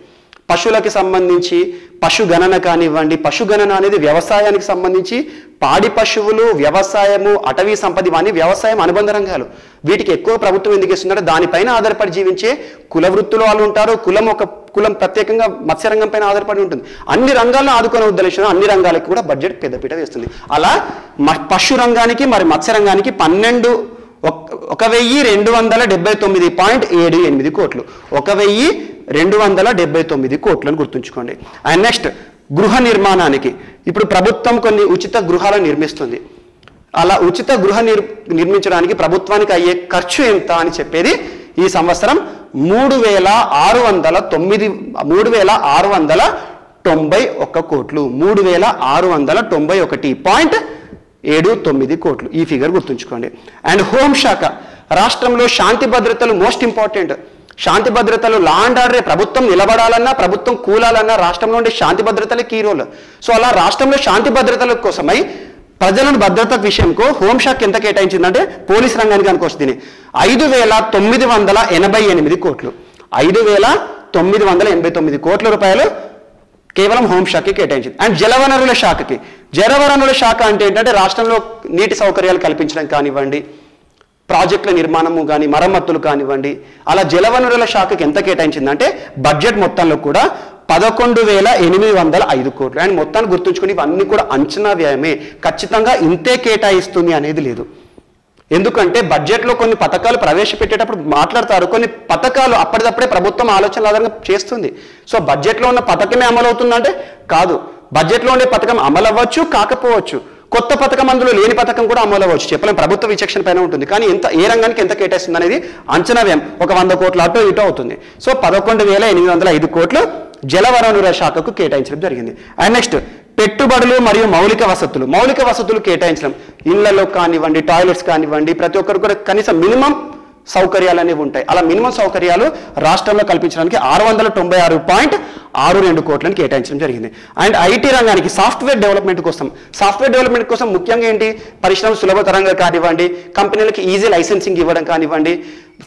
Speaker 1: పశువులకి సంబంధించి పశుగణన కానివ్వండి, పశుగణన అనేది వ్యవసాయానికి సంబంధించి పాడి పశువులు, వ్యవసాయము, అటవీ సంపద ఇవన్నీ వ్యవసాయం అనుబంధ రంగాలు. వీటికి ఎక్కువ ప్రభుత్వం ఎందుకు ఇస్తుందంటే దానిపైన ఆధారపడి జీవించే కుల వృత్తులు వాళ్ళు ఉంటారు. కులం ప్రత్యేకంగా మత్స్యరంగం పైన ఆధారపడి ఉంటుంది. అన్ని రంగాలను ఆదుకునే ఉద్దేశంలో అన్ని రంగాలకు కూడా బడ్జెట్ పెద్దపీట వేస్తుంది. అలా పశు రంగానికి మరి మత్స్య రంగానికి 1,279.78 కోట్లు, 1,279 కోట్లను గుర్తుంచుకోండి. అండ్ నెక్స్ట్ గృహ నిర్మాణానికి ఇప్పుడు ప్రభుత్వం కొన్ని ఉచిత గృహాలను నిర్మిస్తుంది. అలా ఉచిత గృహ నిర్మించడానికి ప్రభుత్వానికి అయ్యే ఖర్చు ఎంత అని చెప్పేది ఈ సంవత్సరం 3,691 కోట్లు, 3,691.79 కోట్లు. ఈ ఫిగర్ గుర్తుంచుకోండి. అండ్ హోంశాఖ, రాష్ట్రంలో శాంతి భద్రతలు మోస్ట్ ఇంపార్టెంట్. శాంతి భద్రతలు, లా అండ్ ఆర్డర్, ప్రభుత్వం నిలబడాలన్నా ప్రభుత్వం కూలాలన్నా రాష్ట్రంలో ఉండే శాంతి భద్రతలే కీ రోల్. సో అలా రాష్ట్రంలో శాంతి భద్రతల కోసమై ప్రజలను భద్రత విషయంకు హోంశాఖ ఎంత కేటాయించిందంటే పోలీస్ రంగానికి అనుకొస్తుంది 5,988 కోట్లు, 5,989 కోట్ల రూపాయలు కేవలం హోంశాఖకి కేటాయించింది. అండ్ జలవనరుల శాఖ అంటే ఏంటంటే రాష్ట్రంలో నీటి సౌకర్యాలు కల్పించడం కానివ్వండి, ప్రాజెక్టుల నిర్మాణము కానీ, మరమ్మతులు కానివ్వండి, అలా జలవనరుల శాఖకి ఎంత కేటాయించిందంటే బడ్జెట్ మొత్తంలో కూడా 11,805 కోట్లు. అండ్ మొత్తాన్ని గుర్తుంచుకుని ఇవన్నీ కూడా అంచనా వ్యయమే, ఖచ్చితంగా ఇంతే కేటాయిస్తుంది అనేది లేదు. ఎందుకంటే బడ్జెట్లో కొన్ని పథకాలు ప్రవేశపెట్టేటప్పుడు మాట్లాడతారు, కొన్ని పథకాలు అప్పటిదప్పుడే ప్రభుత్వం ఆలోచనల ఆధారంగా చేస్తుంది. సో బడ్జెట్లో ఉన్న పథకమే అమలు అవుతుందంటే కాదు, బడ్జెట్లో ఉండే పథకం అమలు అవ్వచ్చు, కాకపోవచ్చు. కొత్త పథకం అందులో లేని పథకం కూడా అమలు అవ్వచ్చు, చెప్పలేం. ప్రభుత్వ విచక్షణ పైన ఉంటుంది. కానీ ఏ రంగానికి ఎంత కేటాయిస్తుంది అనేది అంచనా వ్యయం ఒక 100 కోట్ల అటో ఇటో అవుతుంది. సో 11,805 కోట్లు జలవనరుల శాఖకు కేటాయించడం జరిగింది. అండ్ నెక్స్ట్ పెట్టుబడులు మరియు మౌలిక వసతులు కేటాయించడం. ఇళ్లలో కానివ్వండి, టాయిలెట్స్ కానివ్వండి, ప్రతి ఒక్కరు కూడా కనీసం మినిమం సౌకర్యాలు అనేవి ఉంటాయి. అలా మినిమం సౌకర్యాలు రాష్ట్రంలో కల్పించడానికి 696.62 కోట్లను కేటాయించడం జరిగింది. అండ్ ఐటీ రంగానికి సాఫ్ట్వేర్ డెవలప్మెంట్ కోసం ముఖ్యంగా ఏంటి, పరిశ్రమలు సులభతరంగా కానివ్వండి, కంపెనీలకు ఈజీ లైసెన్సింగ్ ఇవ్వడం కానివ్వండి,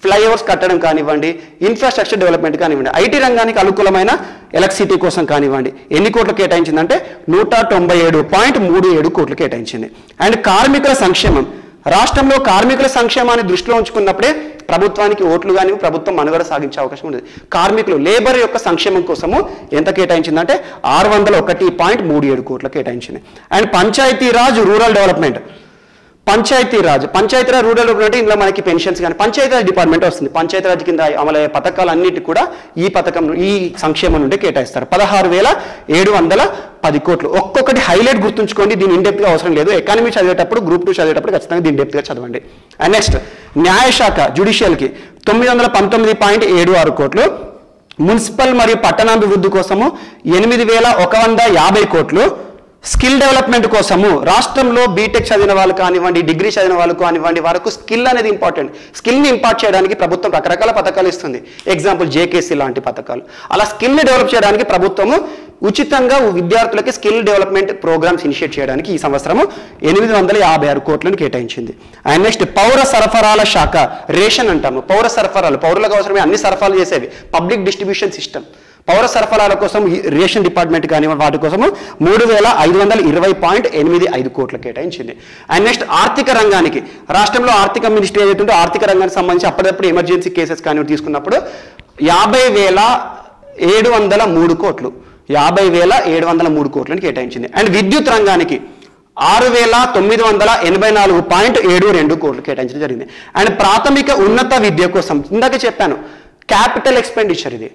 Speaker 1: ఫ్లైఓవర్స్ కట్టడం కానివ్వండి, ఇన్ఫ్రాస్ట్రక్చర్ డెవలప్మెంట్ కానివ్వండి, ఐటీ రంగానికి అనుకూలమైన ఎలక్ట్రిసిటీ కోసం కానివ్వండి ఎన్ని కోట్లు కేటాయించిందంటే 197.37 కోట్లు కేటాయించింది. అండ్ కార్మికుల సంక్షేమం, రాష్ట్రంలో కార్మికుల సంక్షేమాన్ని దృష్టిలో ఉంచుకున్నప్పుడే ప్రభుత్వానికి ఓట్లు కానీ ప్రభుత్వం మనుగడ సాగించే అవకాశం ఉంది. కార్మికులు లేబర్ యొక్క సంక్షేమం కోసము ఎంత కేటాయించిందంటే 601.37 కోట్లు కేటాయించింది. And Panchayati Raj rural development Panchayati Raj rural development అంటే ఇందులో మనకి పెన్షన్స్ కానీ పంచాయతీరాజ్ డిపార్ట్మెంట్ వస్తుంది. పంచాయతీరాజ్ కింద అమలయ్యే పథకాలన్నిటి కూడా ఈ సంక్షేమం నుండి కేటాయిస్తారు. 16,710 కోట్లు. ఒక్కొక్కటి హైలైట్ గుర్తుంచుకోండి, దీని ఇండెప్త్గా అవసరం లేదు. ఎకానమీ చదివేటప్పుడు గ్రూప్ 2 చదివేటప్పుడు ఖచ్చితంగా దీని డెప్త్గా చదవండి. అండ్ నెక్స్ట్ న్యాయశాఖ జ్యుడిషియల్కి 919.76 కోట్లు. మున్సిపల్ మరియు పట్టణాభివృద్ధి కోసము 8,150 కోట్లు. స్కిల్ డెవలప్మెంట్ కోసము రాష్ట్రంలో బీటెక్ చదివిన వాళ్ళు కానివ్వండి, డిగ్రీ చదివిన వాళ్ళు కానివ్వండి, వారికి స్కిల్ అనేది ఇంపార్టెంట్. స్కిల్ని ఇంపార్ట్ చేయడానికి ప్రభుత్వం రకరకాల పథకాలు ఇస్తుంది. ఎగ్జాంపుల్ జేకేసీ లాంటి పథకాలు. అలా స్కిల్ని డెవలప్ చేయడానికి ప్రభుత్వము ఉచితంగా విద్యార్థులకి స్కిల్ డెవలప్మెంట్ ప్రోగ్రామ్స్ ఇనిషియేట్ చేయడానికి ఈ సంవత్సరము 856 కోట్లను కేటాయించింది. అండ్ నెక్స్ట్ పౌర సరఫరాల శాఖ, రేషన్ అంటాము. పౌర సరఫరాలు, పౌరులకు అవసరమే అన్ని సరఫరాలు చేసేవి, పబ్లిక్ డిస్ట్రిబ్యూషన్ సిస్టమ్. పౌర సరఫరాల కోసం రేషన్ డిపార్ట్మెంట్ కానీ వాటి కోసము 3,520.85 కోట్లు కేటాయించింది. అండ్ నెక్స్ట్ ఆర్థిక రంగానికి, రాష్ట్రంలో ఆర్థిక మినిస్ట్రీ ఏదైతుందో ఆర్థిక రంగానికి సంబంధించి అప్పటికప్పుడు ఎమర్జెన్సీ కేసెస్ కానీ తీసుకున్నప్పుడు 50,703 కోట్లు 50,703 కోట్లను కేటాయించింది. అండ్ విద్యుత్ రంగానికి 6,984.72 కోట్లు కేటాయించడం జరిగింది. అండ్ ప్రాథమిక ఉన్నత విద్య కోసం ఇందాక చెప్పాను, క్యాపిటల్ ఎక్స్పెండిచర్ ఇది.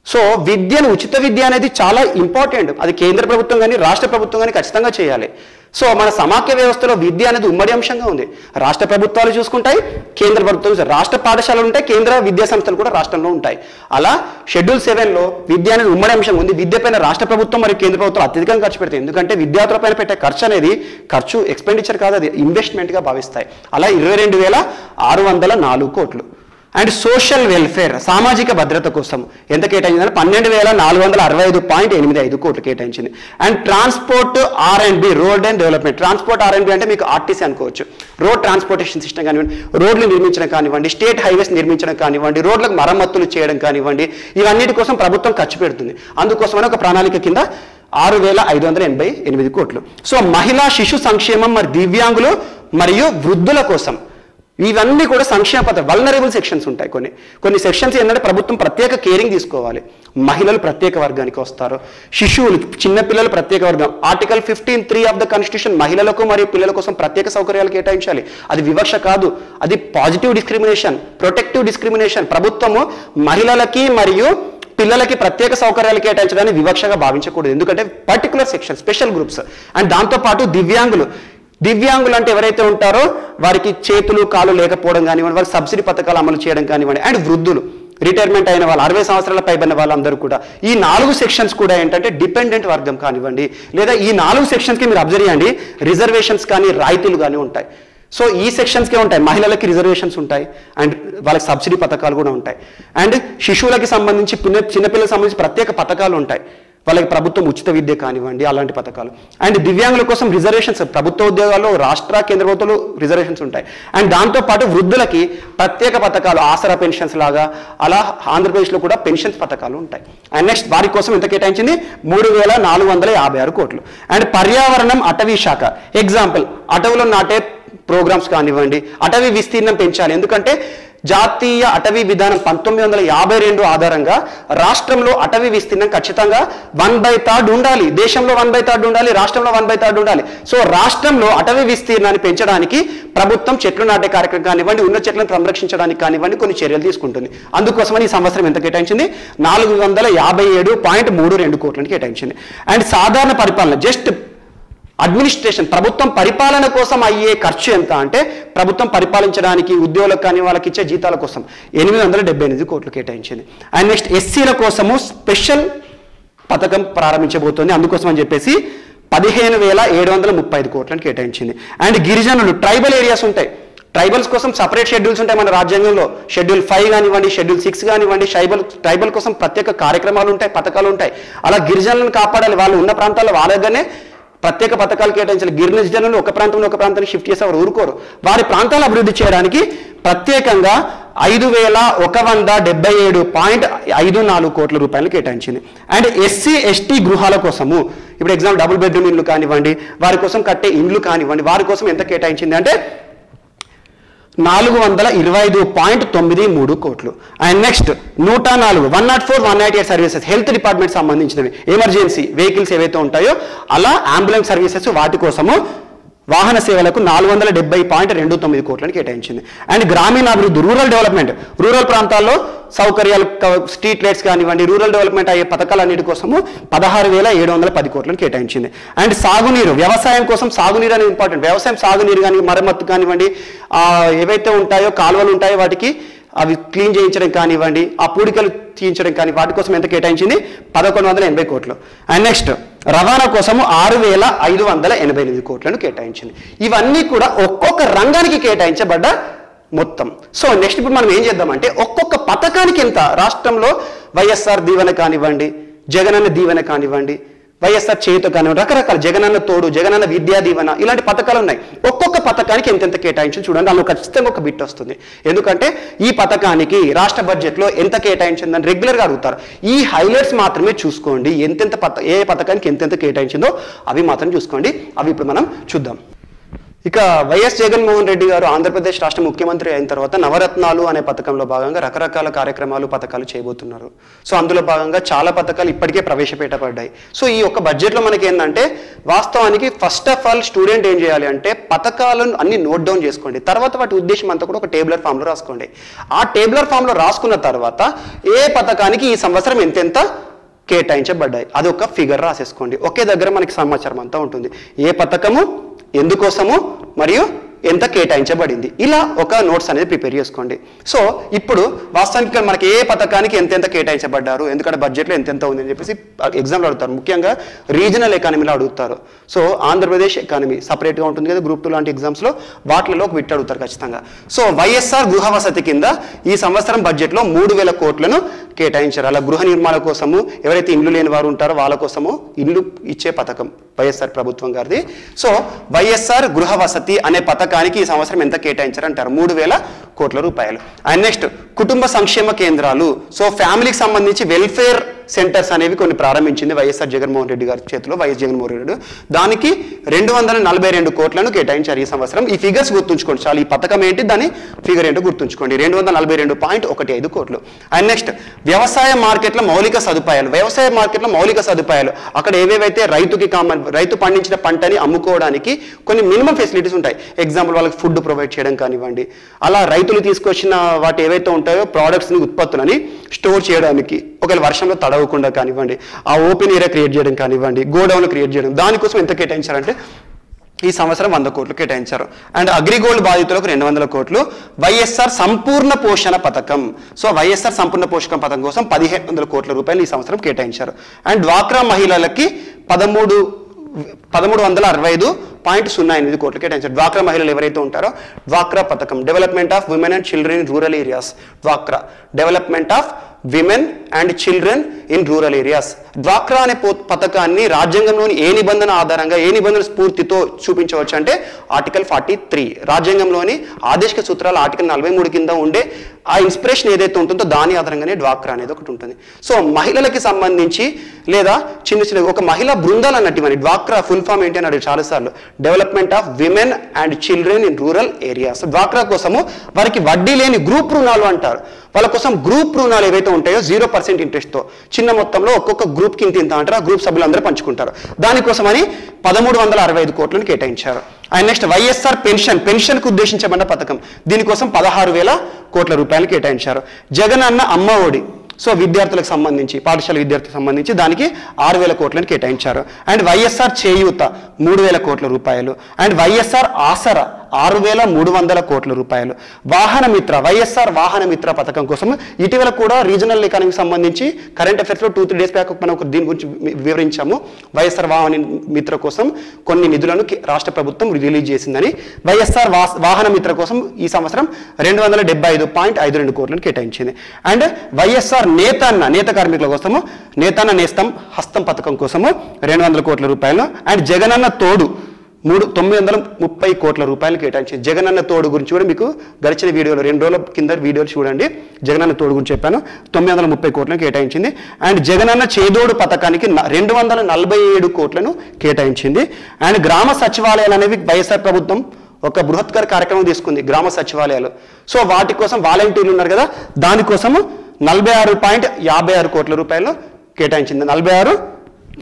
Speaker 1: సో విద్యను, ఉచిత విద్య అనేది చాలా ఇంపార్టెంట్. అది కేంద్ర ప్రభుత్వం కానీ రాష్ట్ర ప్రభుత్వం కానీ ఖచ్చితంగా చేయాలి. సో మన సమాఖ్య వ్యవస్థలో విద్య అనేది ఉమ్మడి అంశంగా ఉంది. రాష్ట్ర ప్రభుత్వాలు చూసుకుంటాయి, కేంద్ర ప్రభుత్వం, రాష్ట్ర పాఠశాలలు ఉంటాయి, కేంద్ర విద్యా సంస్థలు కూడా రాష్ట్రంలో ఉంటాయి. అలా షెడ్యూల్ 7లో విద్య అనేది ఉమ్మడి అంశంగా ఉంది. విద్య పైన రాష్ట్ర ప్రభుత్వం మరియు కేంద్ర ప్రభుత్వం అత్యధికంగా ఖర్చు పెడతాయి. ఎందుకంటే విద్యార్థుల పైన పెట్టే ఖర్చు అనేది ఎక్స్పెండిచర్ కాదు, అది ఇన్వెస్ట్మెంట్గా భావిస్తాయి. అలా 22,604 కోట్లు. అండ్ సోషల్ వెల్ఫేర్, సామాజిక భద్రత కోసం ఎంత కేటాయించిందంటే 12,465.85 కోట్లు కేటాయించింది. And transport R&B, road and development. Transport R&B అంటే మీకు ఆర్టీసీ అనుకోవచ్చు. రోడ్ ట్రాన్స్పోర్టేషన్ సిస్టమ్ కానివ్వండి, రోడ్లు నిర్మించడం కానివ్వండి, స్టేట్ హైవేస్ నిర్మించడం కానివ్వండి, రోడ్లకు మరమ్మతులు చేయడం కానివ్వండి, ఇవన్నిటి కోసం ప్రభుత్వం ఖర్చు పెడుతుంది. అందుకోసమని ఒక ప్రణాళిక కింద 6,588 కోట్లు. సో మహిళా శిశు సంక్షేమం మరి దివ్యాంగులు మరియు వృద్ధుల కోసం ఇవన్నీ కూడా సంక్షేమ పథకం. వల్నరబుల్ సెక్షన్స్ ఉంటాయి, కొన్ని సెక్షన్స్ ఏంటంటే ప్రభుత్వం ప్రత్యేక కేరింగ్ తీసుకోవాలి. మహిళలు ప్రత్యేక వర్గానికి వస్తారు, శిశువులు చిన్నపిల్లలు ప్రత్యేక వర్గం. ఆర్టికల్ 15(3) ఆఫ్ ద కాన్స్టిట్యూషన్ మహిళలకు మరియు పిల్లల కోసం ప్రత్యేక సౌకర్యాలు కేటాయించాలి. అది వివక్ష కాదు, అది పాజిటివ్ డిస్క్రిమినేషన్, ప్రొటెక్టివ్ డిస్క్రిమినేషన్. ప్రభుత్వము మహిళలకి మరియు పిల్లలకి ప్రత్యేక సౌకర్యాలు కేటాయించడాన్ని వివక్షగా భావించకూడదు. ఎందుకంటే particular section, special groups. And దాంతోపాటు దివ్యాంగులు అంటే ఎవరైతే ఉంటారో వారికి చేతులు కాళ్ళు లేకపోవడం కానివ్వండి, వారికి సబ్సిడీ పథకాలు అమలు చేయడం కానివ్వండి. అండ్ వృద్ధులు, రిటైర్మెంట్ అయిన వాళ్ళు, 60 సంవత్సరాల పైబడిన వాళ్ళందరూ కూడా. ఈ 4 సెక్షన్స్ కూడా ఏంటంటే డిపెండెంట్ వర్గం కానివ్వండి, లేదా ఈ 4 సెక్షన్స్కి మీరు అబ్జర్వ్ చేయండి, రిజర్వేషన్స్ కానీ రాయితీలు కానీ ఉంటాయి. సో ఈ సెక్షన్స్కే ఉంటాయి. మహిళలకి రిజర్వేషన్స్ ఉంటాయి అండ్ వాళ్ళకి సబ్సిడీ పథకాలు కూడా ఉంటాయి. అండ్ శిశువులకి సంబంధించి, చిన్నపిల్లలకు సంబంధించి ప్రత్యేక పథకాలు ఉంటాయి. వాళ్ళకి ప్రభుత్వం ఉచిత విద్య కానివ్వండి, అలాంటి పథకాలు. అండ్ దివ్యాంగుల కోసం రిజర్వేషన్స్, ప్రభుత్వ ఉద్యోగాల్లో రాష్ట్ర కేంద్ర ప్రభుత్వాలు రిజర్వేషన్స్ ఉంటాయి. అండ్ దాంతోపాటు వృద్ధులకి ప్రత్యేక పథకాలు, ఆసరా పెన్షన్స్ లాగా అలా ఆంధ్రప్రదేశ్లో కూడా పెన్షన్స్ పథకాలు ఉంటాయి. అండ్ నెక్స్ట్ వారి కోసం ఎంత కేటాయించింది? 3,456 కోట్లు. అండ్ పర్యావరణం అటవీ శాఖ, ఎగ్జాంపుల్ అటవులో నాటే ప్రోగ్రామ్స్ కానివ్వండి, అటవీ విస్తీర్ణం పెంచాలి. ఎందుకంటే జాతీయ అటవీ విధానం 1952 ఆధారంగా రాష్ట్రంలో అటవీ విస్తీర్ణం ఖచ్చితంగా 1/3 ఉండాలి. దేశంలో 1/3 ఉండాలి, రాష్ట్రంలో 1/3 ఉండాలి. సో రాష్ట్రంలో అటవీ విస్తీర్ణాన్ని పెంచడానికి ప్రభుత్వం చెట్లు నాటే కార్యక్రమం కానివ్వండి, ఉన్న చెట్లను సంరక్షించడానికి కానివ్వండి కొన్ని చర్యలు తీసుకుంటుంది. అందుకోసమని ఈ సంవత్సరం ఎంత కేటాయించింది? 457.32 కోట్లను కేటాయించింది. అండ్ సాధారణ పరిపాలన, జస్ట్ అడ్మినిస్ట్రేషన్, ప్రభుత్వం పరిపాలన కోసం అయ్యే ఖర్చు ఎంత అంటే ప్రభుత్వం పరిపాలించడానికి ఉద్యోగులకు కానీ వాళ్ళకి ఇచ్చే జీతాల కోసం 878 కోట్లు కేటాయించింది. అండ్ నెక్స్ట్ ఎస్సీల కోసము స్పెషల్ పథకం ప్రారంభించబోతోంది. అందుకోసం అని చెప్పేసి 15,735 కోట్లను కేటాయించింది. అండ్ గిరిజనులు, ట్రైబల్ ఏరియాస్ ఉంటాయి, ట్రైబల్స్ కోసం సపరేట్ షెడ్యూల్స్ ఉంటాయి మన రాజ్యాంగంలో. షెడ్యూల్ 5 కానివ్వండి, షెడ్యూల్ 6 కానివ్వండి, ట్రైబల్ కోసం ప్రత్యేక కార్యక్రమాలు ఉంటాయి, పథకాలు ఉంటాయి. అలా గిరిజనులను కాపాడాలి. వాళ్ళు ఉన్న ప్రాంతాల్లో వాళ్ళ దగ్గరనే ప్రత్యేక పథకాలు కేటాయించాలి. గిరిజనులు ఒక ప్రాంతం ఒక ప్రాంతానికి షిఫ్ట్ చేసేవారు ఊరుకోరు. వారి ప్రాంతాలను అభివృద్ధి చేయడానికి ప్రత్యేకంగా 5,177.54 కోట్ల రూపాయలు కేటాయించింది. అండ్ ఎస్సీ ఎస్టీ గృహాల కోసము, ఇప్పుడు ఎగ్జాంపుల్ డబుల్ బెడ్రూమ్ ఇండ్లు కానివ్వండి, వారి కోసం కట్టే ఇండ్లు కానివ్వండి, వారి కోసం ఎంత కేటాయించింది అంటే 425.93 కోట్లు. And next 104, 104, 188 services, health department సంబంధించినవి, ఎమర్జెన్సీ వెహికల్స్ ఏవైతే ఉంటాయో అలా అంబులెన్స్ సర్వీసెస్, వాటి కోసము వాహన సేవలకు 470.29 కోట్లను కేటాయించింది. అండ్ గ్రామీణాభివృద్ధి రూరల్ డెవలప్మెంట్, రూరల్ ప్రాంతాల్లో సౌకర్యాలు, స్ట్రీట్ లైట్స్ కానివ్వండి, రూరల్ డెవలప్మెంట్ అయ్యే పథకాలన్నిటి కోసము 16,710 కోట్లను కేటాయించింది. అండ్ సాగునీరు, వ్యవసాయం కోసం సాగునీరు అనేది ఇంపార్టెంట్. వ్యవసాయం సాగునీరు కానీ మరమ్మత్తు కానివ్వండి, ఏవైతే ఉంటాయో కాలువలు ఉంటాయో వాటికి అవి క్లీన్ చేయించడం కానివ్వండి, ఆ పూడికలు తీయించడం కానీ వాటి కోసం ఎంత కేటాయించింది? 1180 కోట్లు. అండ్ నెక్స్ట్ రవాణా కోసము 6,588 కోట్లను కేటాయించింది. ఇవన్నీ కూడా ఒక్కొక్క రంగానికి కేటాయించబడ్డ మొత్తం. సో నెక్స్ట్ ఇప్పుడు మనం ఏం చేద్దామంటే ఒక్కొక్క పథకానికి ఎంత, రాష్ట్రంలో వైఎస్ఆర్ దీవెన కానివ్వండి, జగనన్న దీవెన కానివ్వండి, వైఎస్ఆర్ చేయుత కానివ్వండి, రకరకాల జగనన్న తోడు, జగనన్న విద్యా దీవెన, ఇలాంటి పథకాలు ఉన్నాయి. ఒక్కొక్క పథకానికి ఎంతెంత కేటాయించి చూడండి, అందులో ఖచ్చితంగా ఒక బిట్ వస్తుంది. ఎందుకంటే ఈ పథకానికి రాష్ట్ర బడ్జెట్లో ఎంత కేటాయించిందని రెగ్యులర్గా అడుగుతారు. ఈ హైలైట్స్ మాత్రమే చూసుకోండి, ఏ పథకానికి ఎంతెంత కేటాయించిందో అవి మాత్రం చూసుకోండి. అవి ఇప్పుడు మనం చూద్దాం. ఇక వైఎస్ జగన్మోహన్ రెడ్డి గారు ఆంధ్రప్రదేశ్ రాష్ట్ర ముఖ్యమంత్రి అయిన తర్వాత నవరత్నాలు అనే పథకంలో భాగంగా రకరకాల కార్యక్రమాలు, పథకాలు చేయబోతున్నారు. సో అందులో భాగంగా చాలా పథకాలు ఇప్పటికే ప్రవేశపెట్టబడ్డాయి. సో ఈ యొక్క బడ్జెట్లో మనకి ఏంటంటే వాస్తవానికి ఫస్ట్ ఆఫ్ ఆల్ స్టూడెంట్ ఏం చేయాలి అంటే పథకాలను అన్ని నోట్ డౌన్ చేసుకోండి. తర్వాత వాటి ఉద్దేశం అంతా కూడా ఒక టేబులర్ ఫామ్లో రాసుకోండి. ఆ టేబులర్ ఫామ్లో రాసుకున్న తర్వాత ఏ పథకానికి ఈ సంవత్సరం ఎంతెంత కేటాయించబడ్డాయి అది ఒక ఫిగర్ రాసేసుకోండి. ఒకే దగ్గర మనకి సమాచారం అంతా ఉంటుంది. ఏ పథకము, ఎందుకోసము, మరియు ఎంత కేటాయించబడింది, ఇలా ఒక నోట్స్ అనేది ప్రిపేర్ చేసుకోండి. సో ఇప్పుడు వాస్తవానికి మనకి ఏ పథకానికి ఎంతెంత కేటాయించబడ్డారు, ఎందుకంటే బడ్జెట్లో ఎంతెంత ఉంది అని చెప్పేసి ఎగ్జామ్లో అడుగుతారు. ముఖ్యంగా రీజనల్ ఎకానమీలో అడుగుతారు. సో ఆంధ్రప్రదేశ్ ఎకానమీ సపరేట్గా ఉంటుంది కదా, గ్రూప్ 2 లాంటి ఎగ్జామ్స్లో వాటిలో ఒక బిట్ అడుగుతారు ఖచ్చితంగా. సో వైఎస్ఆర్ గృహ వసతి కింద ఈ సంవత్సరం బడ్జెట్లో 3,000 కోట్లను కేటాయించారు. అలా గృహ నిర్మాణ కోసము, ఎవరైతే ఇల్లు లేని వారు ఉంటారో వాళ్ళ కోసము ఇల్లు ఇచ్చే పథకం వైఎస్ఆర్ ప్రభుత్వం గారిది. సో వైఎస్ఆర్ గృహ వసతి అనే పథకానికి ఈ సంవత్సరం ఎంత కేటాయించారంటారు? 3,000 కోట్ల రూపాయలు. అండ్ నెక్స్ట్ కుటుంబ సంక్షేమ కేంద్రాలు. సో ఫ్యామిలీకి సంబంధించి వెల్ఫేర్ సెంటర్స్ అనేవి కొన్ని ప్రారంభించింది వైఎస్ఆర్ జగన్మోహన్ రెడ్డి గారి చేతిలో, వైఎస్ జగన్మోహన్ రెడ్డి. దానికి 242 కోట్లను కేటాయించారు ఈ సంవత్సరం. ఈ ఫిగర్స్ గుర్తుంచుకోండి చాలు. ఈ పథకం ఏంటి, దాని ఫిగర్ ఏంటో గుర్తుంచుకోండి. 242.15 కోట్లు. అండ్ నెక్స్ట్ వ్యవసాయ మార్కెట్ల మౌలిక సదుపాయాలు. వ్యవసాయ మార్కెట్ల మౌలిక సదుపాయాలు అక్కడ ఏవేవైతే రైతు పండించిన పంటని అమ్ముకోవడానికి కొన్ని మినిమం ఫెసిలిటీస్ ఉంటాయి. ఎగ్జాంపుల్ వాళ్ళకి ఫుడ్ ప్రొవైడ్ చేయడం కానివ్వండి, అలా రైతులు తీసుకొచ్చిన వాటి ఏవైతే ఉంటాయో ప్రోడక్ట్స్ని, ఉత్పత్తులని స్టోర్ చేయడానికి, ఒకవేళ వర్షంలో తడవకుండా కానివ్వండి, ఆ ఓపెన్ ఏరియా క్రియేట్ చేయడం కానివ్వండి, గోడౌన్లు క్రియేట్ చేయడం, దానికోసం ఎంత కేటాయించారంటే ఈ సంవత్సరం 100 కోట్లు కేటాయించారు. అండ్ అగ్రిగోల్డ్ బాధితులకు 200 కోట్లు. వైఎస్ఆర్ సంపూర్ణ పోషణ పథకం. సో వైఎస్ఆర్ సంపూర్ణ పోషణ పథకం కోసం 1,500 కోట్ల రూపాయలు ఈ సంవత్సరం కేటాయించారు. అండ్ డ్వాక్రా మహిళలకి 1365.08 కోట్లు కేటాయించారు. డ్వాక్రా మహిళలు ఎవరైతే ఉంటారో డ్వాక్రా పథకం, development of women and children in rural areas. డ్వాక్రా development of women and children in rural areas. డ్వాక్రా అనే పథకాన్ని రాజ్యాంగంలోని ఏ నిబంధన ఆధారంగా, ఏ నిబంధన స్ఫూర్తితో చూపించవచ్చు అంటే ఆర్టికల్ 43, రాజ్యాంగంలోని ఆదేశిక సూత్రాల ఆర్టికల్ 43 కింద ఉండే ఆ ఇన్స్పిరేషన్ ఏదైతే ఉంటుందో దాని ఆధారంగానే డ్వాక్రా అనేది ఒకటి ఉంటుంది. సో మహిళలకి సంబంధించి లేదా చిన్న ఒక మహిళా బృందాలు అన్నట్టు ఇవన్నీ. డ్వాక్రా ఫుల్ ఫామ్ ఏంటి అని అడిగి చాలాసార్లు, development of women and children in rural areas. డ్వాక్రా కోసము వారికి వడ్డీ లేని గ్రూప్ రుణాలు అంటారు. వాళ్ళ కోసం గ్రూప్ రుణాలు ఏవైతే ఉంటాయో 0% ఇంట్రెస్ట్తో చిన్న మొత్తంలో ఒక్కొక్క గ్రూప్కి ఇంత అంటారు, ఆ గ్రూప్ సభ్యులందరూ పంచుకుంటారు. దానికోసమని 1365 కోట్లను కేటాయించారు. అండ్ నెక్స్ట్ వైఎస్ఆర్ పెన్షన్కు ఉద్దేశించబడిన పథకం. దీనికోసం 16,000 కోట్ల రూపాయలు కేటాయించారు. జగనన్న అమ్మ ఒడి. సో విద్యార్థులకు సంబంధించి, పాఠశాల విద్యార్థులకు సంబంధించి దానికి 6,000 కోట్లను కేటాయించారు. అండ్ వైఎస్ఆర్ చేయూత 3,000 కోట్ల రూపాయలు. అండ్ వైఎస్ఆర్ ఆసరా 6,300 కోట్ల రూపాయలు. వాహన మిత్ర, వైఎస్ఆర్ వాహన మిత్ర పథకం కోసం ఇటీవల కూడా రీజనల్ ఎకానమీకి సంబంధించి కరెంట్ అఫైర్స్లో 2-3 డేస్ బ్యాక్ మనం దీని గురించి వివరించాము. వైఎస్ఆర్ వాహన మిత్ర కోసం కొన్ని నిధులను రాష్ట్ర ప్రభుత్వం రిలీజ్ చేసిందని. వైఎస్ఆర్ వాహన మిత్ర కోసం ఈ సంవత్సరం 275.52 కోట్లను కేటాయించింది. అండ్ వైఎస్ఆర్ నేత కార్మికుల కోసము నేతన్న నేస్తం హస్తం పథకం కోసము 200 కోట్ల రూపాయలు. అండ్ జగనన్న తోడు 930 కోట్ల రూపాయలు కేటాయించింది. జగనన్న తోడు గురించి కూడా మీకు గడిచిన వీడియోలో 2 రోజుల కింద వీడియోలు చూడండి, జగనన్న తోడు గురించి చెప్పాను. 930 కోట్లను కేటాయించింది. అండ్ జగనన్న చేదోడు పథకానికి 247 కోట్లను కేటాయించింది. అండ్ గ్రామ సచివాలయాలు అనేవి వైఎస్ఆర్ ప్రభుత్వం ఒక బృహత్కర కార్యక్రమం తీసుకుంది, గ్రామ సచివాలయాలు. సో వాటి కోసం వాలంటీర్లు ఉన్నారు కదా, దానికోసము 46.56 కోట్ల రూపాయలు కేటాయించింది.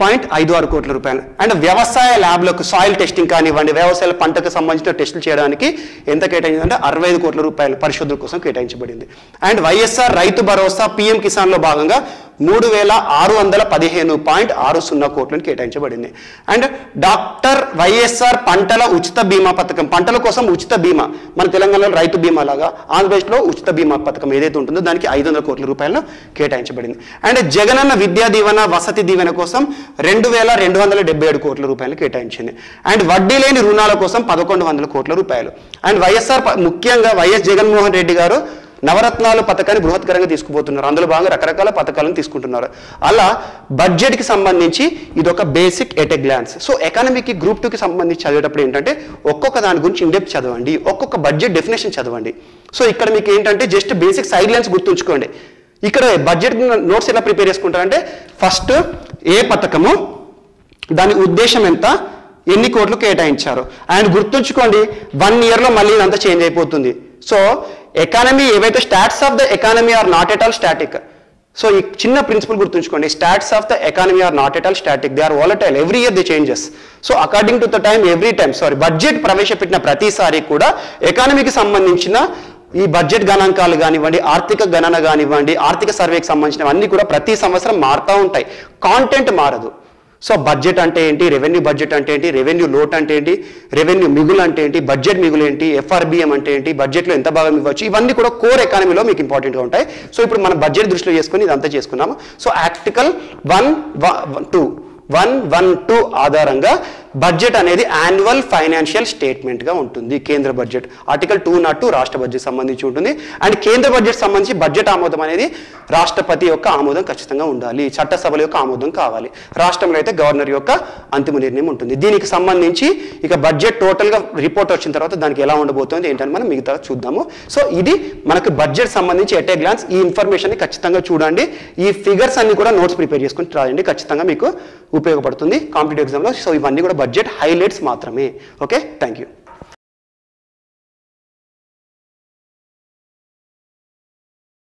Speaker 1: 0.56 కోట్ల రూపాయలు. అండ్ వ్యవసాయ ల్యాబ్లకు సాయిల్ టెస్టింగ్ కానివ్వండి, వ్యవసాయ పంటకు సంబంధించిన టెస్టులు చేయడానికి ఎంత కేటాయించిందంటే 65 కోట్ల రూపాయలు పరిశోధన కోసం కేటాయించబడింది. అండ్ వైఎస్ఆర్ రైతు భరోసా పిఎం కిసాన్లో భాగంగా 3615.60 కోట్లను కేటాయించబడింది. అండ్ డాక్టర్ వైఎస్ఆర్ పంటల ఉచిత బీమా పథకం, పంటల కోసం ఉచిత బీమా, మన తెలంగాణలో రైతు బీమా లాగా ఆంధ్రప్రదేశ్లో ఉచిత బీమా పథకం ఏదైతే ఉంటుందో దానికి 500 కోట్ల రూపాయలను కేటాయించబడింది. అండ్ జగనన్న విద్యా దీవెన వసతి దీవెన కోసం 2277 కోట్ల రూపాయలు కేటాయించింది. అండ్ వడ్డీ లేని రుణాల కోసం 1100 కోట్ల రూపాయలు. అండ్ వైఎస్ఆర్ ముఖ్యంగా వైఎస్ జగన్మోహన్ రెడ్డి గారు నవరత్నాలు పథకాన్ని బృహత్కరంగా తీసుకుపోతున్నారు. అందులో భాగంగా రకరకాల పథకాలను తీసుకుంటున్నారు. అలా బడ్జెట్కి సంబంధించి ఇది ఒక basic at a glance. So ఎకానమీకి గ్రూప్ 2కి సంబంధించి చదివేటప్పుడు ఏంటంటే ఒక్కొక్క దాని గురించి ఇండెప్త్ చదవండి, ఒక్కొక్క బడ్జెట్ డెఫినేషన్ చదవండి. సో ఇక్కడ మీకు ఏంటంటే జస్ట్ బేసిక్ సైడ్ లైన్స్ గుర్తుంచుకోండి. ఇక్కడ బడ్జెట్ నోట్స్ ఎలా ప్రిపేర్ చేసుకుంటారంటే ఫస్ట్ ఏ పథకము, దాని ఉద్దేశం ఎంత, ఎన్ని కోట్లు కేటాయించారు. అండ్ గుర్తుంచుకోండి 1 ఇయర్లో మళ్ళీ ఇదంతా చేంజ్ అయిపోతుంది. సో ఎకానమీ ఏవైతే stats of the economy are not at all static. So ఈ చిన్న ప్రిన్సిపల్ గుర్తుంచుకోండి, stats of the economy are not at all static, they are volatile, every year they changes. So according to the time every time budget ప్రవేశపెట్టిన ప్రతిసారి కూడా ఎకానమీకి సంబంధించిన ఈ budget గణాంకాలు కానివ్వండి, ఆర్థిక గణన కానివ్వండి, ఆర్థిక సర్వేకి సంబంధించినవన్నీ కూడా ప్రతి సంవత్సరం మారుతూ ఉంటాయి, కాంటెంట్ మారదు. సో బడ్జెట్ అంటే ఏంటి, రెవెన్యూ బడ్జెట్ అంటే ఏంటి, రెవెన్యూ లోట్ అంటే ఏంటి, రెవెన్యూ మిగులు అంటే ఏంటి, బడ్జెట్ మిగులు ఏంటి, ఎఫ్ఆర్బిఎం అంటే ఏంటి, బడ్జెట్లో ఎంత భాగం ఇవ్వచ్చు, ఇవన్నీ కూడా కోర్ ఎకానమీలో మీకు ఇంపార్టెంట్గా ఉంటాయి. సో ఇప్పుడు మనం బడ్జెట్ దృష్టిలో చేసుకుని ఇదంతా చేసుకున్నాము. సో ఆర్టికల్ 112 ఆధారంగా బడ్జెట్ అనేది యాన్యువల్ ఫైనాన్షియల్ స్టేట్మెంట్గా ఉంటుంది. కేంద్ర బడ్జెట్ ఆర్టికల్ 202 రాష్ట్ర బడ్జెట్ సంబంధించి ఉంటుంది. అండ్ కేంద్ర బడ్జెట్ సంబంధించి బడ్జెట్ ఆమోదం అనేది రాష్ట్రపతి యొక్క ఆమోదం ఖచ్చితంగా ఉండాలి, చట్టసభల యొక్క ఆమోదం కావాలి. రాష్ట్రంలో అయితే గవర్నర్ యొక్క అంతిమ నిర్ణయం ఉంటుంది. దీనికి సంబంధించి ఇక బడ్జెట్ టోటల్గా రిపోర్ట్ వచ్చిన తర్వాత దానికి ఎలా ఉండబోతుంది ఏంటని మనం మిగతా చూద్దాము. సో ఇది మనకు బడ్జెట్ సంబంధించి ఎట్ ఏ గ్లాన్స్. ఈ ఇన్ఫర్మేషన్ని ఖచ్చితంగా చూడండి. ఈ ఫిగర్స్ అన్ని కూడా నోట్స్ ప్రిపేర్ చేసుకుని రాయండి, ఖచ్చితంగా మీకు ఉపయోగపడుతుంది కాంపిటేటివ్ ఎగ్జామ్లో. సో ఇవన్నీ కూడా బడ్జెట్ హైలైట్స్ మాత్రమే. Okay, thank you.